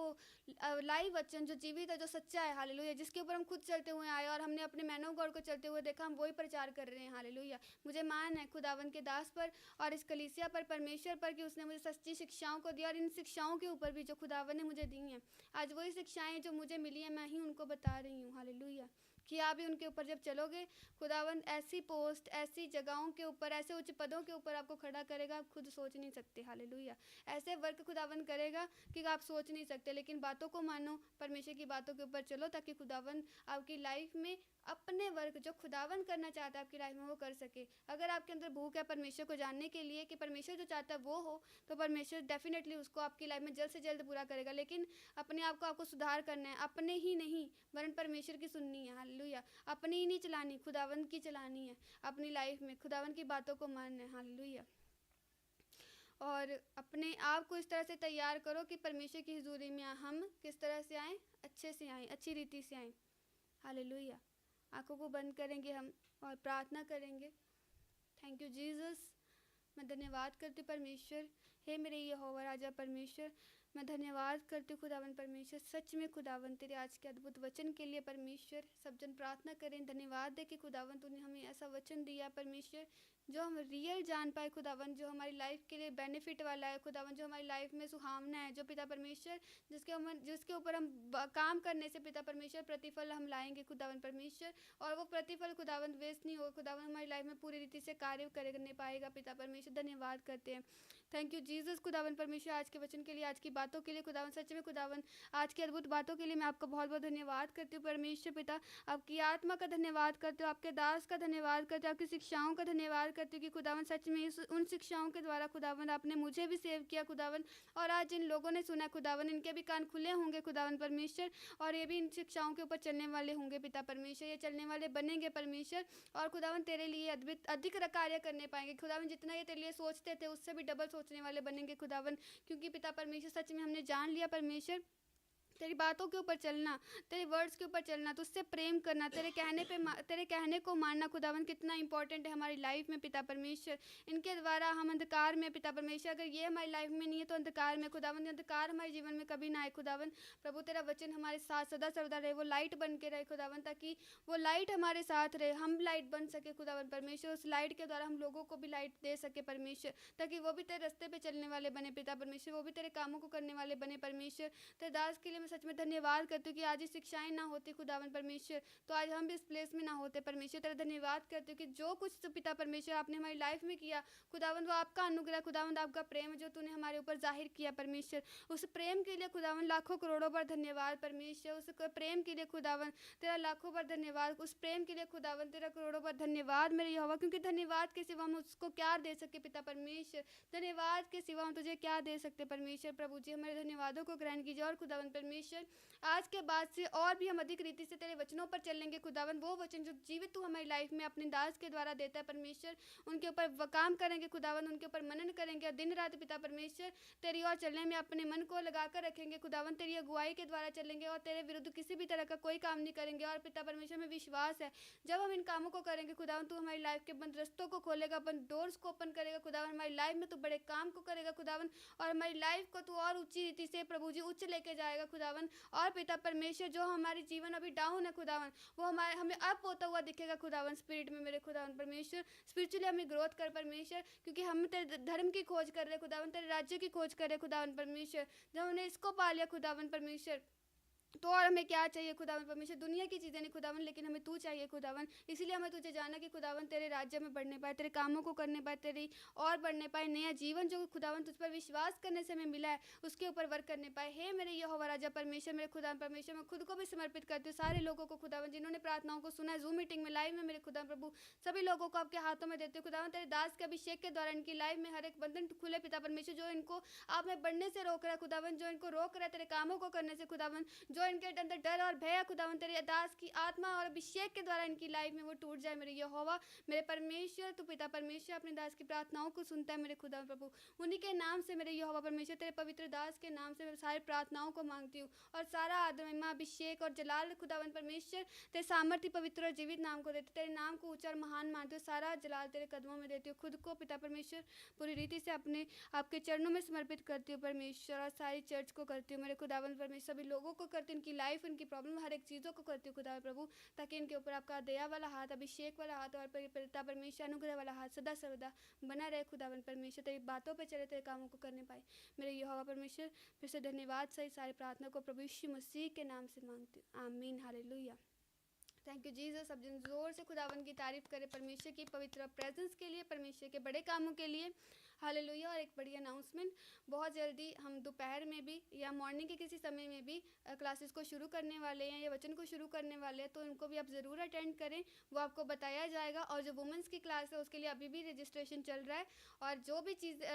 लाइव वचन जो जीवित है, जो सच्चा है, हालेलुया, जिसके ऊपर हम खुद चलते हुए आए और हमने अपने मैन ऑफ गॉड को चलते हुए देखा, हम वही प्रचार कर रहे हैं। हालेलुया। मुझे मान है खुदावंद के दास पर और इस कलीसिया पर, परमेश्वर पर, कि उसने मुझे सच्ची शिक्षाओं को दिया। और इन शिक्षाओं के ऊपर भी जो खुदावंद ने मुझे दी हैं, आज वही शिक्षाएँ जो मुझे मिली हैं, मैं ही उनको बता रही हूँ। हालेलुया। कि आप भी उनके ऊपर जब चलोगे, खुदावंद ऐसी पोस्ट, ऐसी जगहों के ऊपर, ऐसे उच्च पदों के ऊपर आपको खड़ा करेगा, आप खुद सोच नहीं सकते। हालेलुया। ऐसे वर्क खुदावंद करेगा कि आप सोच नहीं सकते। लेकिन बातों को मानो, परमेश्वर की बातों के ऊपर चलो, ताकि खुदावंद आपकी लाइफ में अपने वर्क जो खुदावंद करना चाहता है आपकी लाइफ में वो कर सके। अगर आपके अंदर भूख है परमेश्वर को जानने के लिए कि परमेश्वर जो चाहता है वो हो, तो परमेश्वर डेफिनेटली उसको आपकी लाइफ में जल्द से जल्द पूरा करेगा। लेकिन अपने आप को आपको सुधार करना है, अपने ही नहीं वरन परमेश्वर की सुननी है। हालेलुया। अपनी ही नहीं चलानी, खुदावंद की चलानी है अपनी लाइफ में। खुदावंद की बातों को मानना है। हालेलुया। और अपने आप को इस तरह से तैयार करो कि परमेश्वर की हुजूरी में हम किस तरह से आएँ, अच्छे से आएँ, अच्छी रीति से आएँ। हालेलुया। आँखों को बंद करेंगे हम और प्रार्थना करेंगे। Thank you Jesus. मैं धन्यवाद करती हूँ परमेश्वर। हे मेरे यहोवा राजा परमेश्वर, मैं धन्यवाद करती हूँ खुदावन परमेश्वर। सच में खुदावन तेरे आज के अद्भुत वचन के लिए परमेश्वर। सब जन प्रार्थना करें, धन्यवाद दे कि खुदावन तूने हमें ऐसा वचन दिया परमेश्वर जो हम रियल जान पाए खुदावन, जो हमारी लाइफ के लिए बेनिफिट वाला है खुदावन, जो हमारी लाइफ में सुहावना है, जो पिता परमेश्वर जिसके ऊपर हम काम करने से पिता परमेश्वर प्रतिफल हम लाएंगे खुदावन परमेश्वर। और वो प्रतिफल खुदावन वेस्ट नहीं होगा खुदावन, हमारी लाइफ में पूरी रीति से कार्य करने पाएगा पिता परमेश्वर। धन्यवाद करते हैं। थैंक यू जीसस खुदावन परमेश्वर, आज के वचन के लिए, आज की बातों के लिए खुदावन। सच में खुदावन आज की अद्भुत बातों के लिए मैं आपका बहुत बहुत धन्यवाद करती हूँ परमेश्वर पिता। आपकी आत्मा का धन्यवाद करते हो, आपके दास का धन्यवाद करते हो, आपकी शिक्षाओं का धन्यवाद करती हूँ कि खुदावन सच में उन शिक्षाओं के द्वारा खुदावन आपने मुझे भी सेव किया खुदावन। और आज जिन लोगों ने सुना खुदावन, इनके भी कान खुले होंगे खुदावन परमेश्वर, और ये भी इन शिक्षाओं के ऊपर चलने वाले होंगे पिता परमेश्वर। ये चलने वाले बनेंगे परमेश्वर, और खुदावन तेरे लिए अधिक कार्य करने पाएंगे खुदावन। जितना ये तेरे लिए सोचते थे उससे भी डबल सोचने वाले बनेंगे खुदावन। क्योंकि पिता परमेश्वर सच में हमने जान लिया परमेश्वर, तेरी बातों के ऊपर चलना, तेरे वर्ड्स के ऊपर चलना, तुझसे प्रेम करना, तेरे कहने को मानना खुदावन कितना इंपॉर्टेंट है हमारी लाइफ में पिता परमेश्वर। इनके द्वारा हम अंधकार में पिता परमेश्वर, अगर ये हमारी लाइफ में नहीं है तो अंधकार में खुदावन, अंधकार हमारे जीवन में कभी ना आए खुदावन। प्रभु तेरा वचन हमारे साथ सदा सर्वदा रहे, वो लाइट बन के रहे खुदावन, ताकि वो लाइट हमारे साथ रहे, हम लाइट बन सके खुदावन परमेश्वर। उस लाइट के द्वारा हम लोगों को भी लाइट दे सके परमेश्वर, ताकि वो भी तेरे रास्ते पे चलने वाले बने पिता परमेश्वर, वो भी तेरे कामों को करने वाले बने परमेश्वर। तेरे दास के लिए मैं सच में धन्यवाद करती हूँ कि आज ये शिक्षाएं ना होती खुदावन परमेश्वर तो आज हम भी इस प्लेस में ना होते परमेश्वर। तेरा धन्यवाद करती हूँ कि जो कुछ तो पिता परमेश्वर आपने हमारी लाइफ में किया खुदावन, वो आपका अनुग्रह खुदावन, आपका प्रेम जो तूने हमारे ऊपर जाहिर किया परमेश्वर। उस प्रेम के लिए खुदावन लाखों करोड़ों बार धन्यवाद परमेश्वर। उस प्रेम के लिए खुदावन तेरा लाखों बार धन्यवाद, उस प्रेम के लिए खुदावन तेरा करोड़ों बार धन्यवाद मेरे यहोवा। क्योंकि धन्यवाद के सिवा हम उसको क्या दे सके पिता परमेश्वर, धन्यवाद के सिवा हम तुझे क्या दे सकते परमेश्वर। प्रभु जी हमारे धन्यवादों को ग्रहण कीजिए और खुदावन परमेश्वर परमेश्वर आज के बाद से और भी हम अधिक रीति से तेरे वचनों पर चलेंगे खुदावन। वो वचन जो जीवित तू हमारी लाइफ में अपने दास के द्वारा देता है परमेश्वर, उनके ऊपर काम करेंगे खुदावन, उनके ऊपर मनन करेंगे और दिन रात पिता परमेश्वर तेरी ओर चलने में अपने मन को लगा कर रखेंगे खुदावन। तेरी अगुवाई के द्वारा चलेंगे और तेरे विरुद्ध किसी भी तरह का कोई काम नहीं करेंगे। और पिता परमेश्वर में विश्वास है जब हम इन कामों को करेंगे खुदावन, तू हमारी लाइफ के बंद रस्तों को खोलेगा, बंद डोर्स को ओपन करेगा खुदावन। हमारी लाइफ में तू बड़े काम को करेगा खुदावन और हमारी लाइफ को तू और ऊंची रीति से प्रभु जी उच्च लेके जाएगा खुदावन। और पिता परमेश्वर जो हमारे जीवन अभी डाउन है खुदावन, वो हमें अप होता हुआ दिखेगा खुदावन। स्पिरिट में मेरे खुदावन परमेश्वर स्पिरिचुअली हमें ग्रोथ कर परमेश्वर, क्योंकि हम तेरे धर्म की खोज कर रहे खुदावन, तेरे राज्य की खोज कर रहे खुदावन परमेश्वर। जब हमने इसको पा लिया खुदावन परमेश्वर, तो और हमें क्या चाहिए खुदावन परमेश्वर? दुनिया की चीज़ें नहीं खुदावन, लेकिन हमें तू चाहिए खुदावन। इसीलिए हमें तुझे जाना कि खुदावन तेरे राज्य में बढ़ने पाए, तेरे कामों को करने पाए, तेरी और बढ़ने पाए। नया जीवन जो खुदावन तुझ पर विश्वास करने से हमें मिला है उसके ऊपर वर्क करने पाए। हे मेरे यहोवा राजा परमेश्वर, मेरे खुदावन परमेश्वर, मैं खुद को भी समर्पित करती हूँ सारे लोगों को खुदावन जिन्होंने प्रार्थनाओं को सुना है जूम मीटिंग में लाइव में। मेरे खुदावन प्रभु सभी लोगों को आपके हाथों में देती हूँ खुदावन। तेरे दास के अभिषेक के द्वारा इनकी लाइफ में हर एक बंधन खुले पिता परमेश्वर, जो इनको आप में बढ़ने से रोक रहा है खुदावन, जो इनको रोक रहा है तेरे कामों को करने से खुदावन, जो इनके अंदर डर और भय खुदावन, तेरे दास की आत्मा और अभिषेक के द्वारा इनकी लाइफ में वो टूट जाए। मेरे यहोवा मेरे परमेश्वर, तू पिता परमेश्वर अपने दास की प्रार्थनाओं को सुनता है मेरे खुदावन प्रभु। उन्हीं के नाम से मेरे यहोवा परमेश्वर, तेरे पवित्र दास के नाम से मैं सारी प्रार्थनाओं को मांगती हूँ और सारा आदर महिमा अभिषेक और जलाल खुदावन परमेश्वर तेरे सामर्थ्य पवित्र और जीवित नाम को देती, तेरे नाम को ऊंचा और महान मानती हूँ। सारा जलाल तेरे कदमों में देती हूँ, खुद को पिता परमेश्वर पूरी रीति से अपने आपके चरणों में समर्पित करती हूँ परमेश्वर। और सारी चर्च को करती हूँ मेरे खुदावन परमेश्वर, सभी लोगों को करती हूँ, इनकी लाइफ उनकी प्रॉब्लम हर एक चीज़ों को करती हूँ खुदा प्रभु, ताकि इनके ऊपर आपका दया वाला हाथ, अभिषेक वाला हाथ और पिता परमेश्वर अनुग्रह वाला हाथ सदा सर्वदा बना रहे खुदावन परमेश्वर। तेरी बातों पे चले, तेरे कामों को करने पाए मेरे यहोवा परमेश्वर। फिर से धन्यवाद सही सारी प्रार्थना को प्रभु यीशु मसीह के नाम से मांगती हूँ, आमीन, हालेलुया। Thank you Jesus. सब जन जोर से खुदावन की तारीफ करें परमेश्वर की पवित्र प्रेजेंस के लिए, परमेश्वर के बड़े कामों के लिए, हालेलुया। और एक बड़ी अनाउंसमेंट, बहुत जल्दी हम दोपहर में भी या मॉर्निंग के किसी समय में भी क्लासेस को शुरू करने वाले हैं या वचन को शुरू करने वाले हैं, तो उनको भी आप ज़रूर अटेंड करें, वो आपको बताया जाएगा। और जो वुमेंस की क्लास है उसके लिए अभी भी रजिस्ट्रेशन चल रहा है। और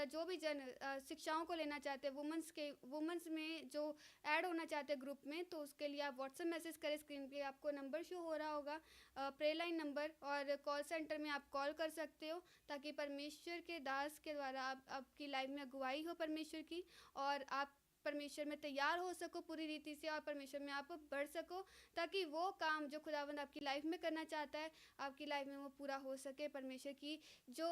जो भी जन शिक्षाओं को लेना चाहते हैं वुमेंस में जो ऐड होना चाहते हैं ग्रुप में, तो उसके लिए आप व्हाट्सएप मैसेज करें। स्क्रीन पे आपको नंबर शो हो रहा होगा, प्रे लाइन नंबर, और कॉल सेंटर में आप कॉल कर सकते हो, ताकि परमेश्वर के दास के द्वारा आपकी लाइफ में अगुवाई हो परमेश्वर की, और आप परमेश्वर में तैयार हो सको पूरी रीति से, और परमेश्वर में आप बढ़ सको, ताकि वो काम जो खुदावंद आपकी लाइफ में करना चाहता है आपकी लाइफ में वो पूरा हो सके। परमेश्वर की जो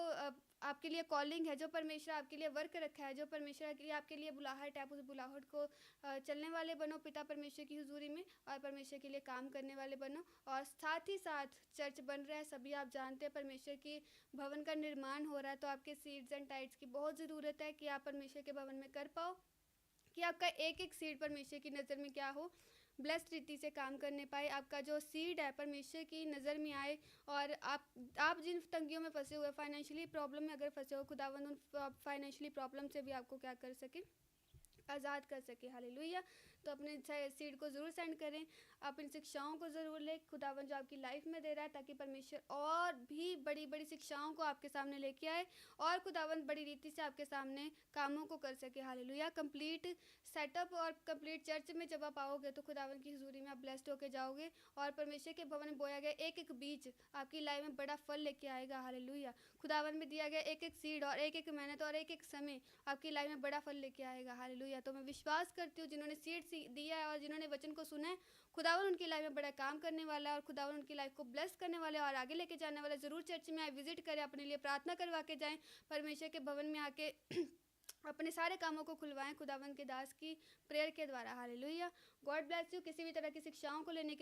आपके लिए कॉलिंग है, जो परमेश्वर आपके लिए वर्क रखा है, जो परमेश्वर की आपके लिए बुलाहट है, आप उस बुलाहट को चलने वाले बनो पिता परमेश्वर की हुजूरी में, और परमेश्वर के लिए काम करने वाले बनो। और साथ ही साथ चर्च बन रहा है, सभी आप जानते हैं परमेश्वर की भवन का निर्माण हो रहा है, तो आपके सीड्स एंड टाइट्स की बहुत ज़रूरत है कि आप परमेश्वर के भवन में कर पाओ, कि आपका एक एक सीड परमेश्वर की नज़र में क्या हो, ब्लेस्ड रीति से काम करने पाए। आपका जो सीड है परमेश्वर की नज़र में आए, और आप जिन तंगियों में फंसे हुए, फाइनेंशियली प्रॉब्लम में अगर फंसे हो, खुदावंद उन फाइनेंशियली प्रॉब्लम से भी आपको क्या कर सके, आज़ाद कर सके, हालेलुया। तो अपने सीड को ज़रूर सेंड करें, आप इन शिक्षाओं को ज़रूर लें खुदावन जो आपकी लाइफ में दे रहा है, ताकि परमेश्वर और भी बड़ी बड़ी शिक्षाओं को आपके सामने लेके आए, और खुदावन बड़ी रीति से आपके सामने कामों को कर सके, हालेलुया। कंप्लीट सेटअप और कंप्लीट चर्च में जब आप आओगे तो खुदावन की हुजूरी में आप ब्लेस्ड होके जाओगे, और परमेश्वर के भवन में बोया गया एक एक बीज आपकी लाइफ में बड़ा फल लेके आएगा, हालेलुया। खुदावन में दिया गया एक एक सीड और एक एक मेहनत और एक एक समय आपकी लाइफ में बड़ा फल लेके आएगा, हालेलुया। तो मैं विश्वास करती हूँ जिन्होंने सीड दिया है और जिन्होंने वचन को सुना है, खुदावन उनकी लाइफ में बड़ा काम करने वाला है, और खुदावन उनकी लाइफ को ब्लेस करने वाला है और आगे लेके जाने वाला है। ज़रूर चर्च में आए, विजिट करें, अपने लिए प्रार्थना करवा के जाएं, परमेश्वर के भवन में आके अपने सारे कामों को खुलवाएं खुदावन के दास की प्रेयर के द्वारा, हालेलुया। God bless you. किसी भी तरह की शिक्षाओं को लेने के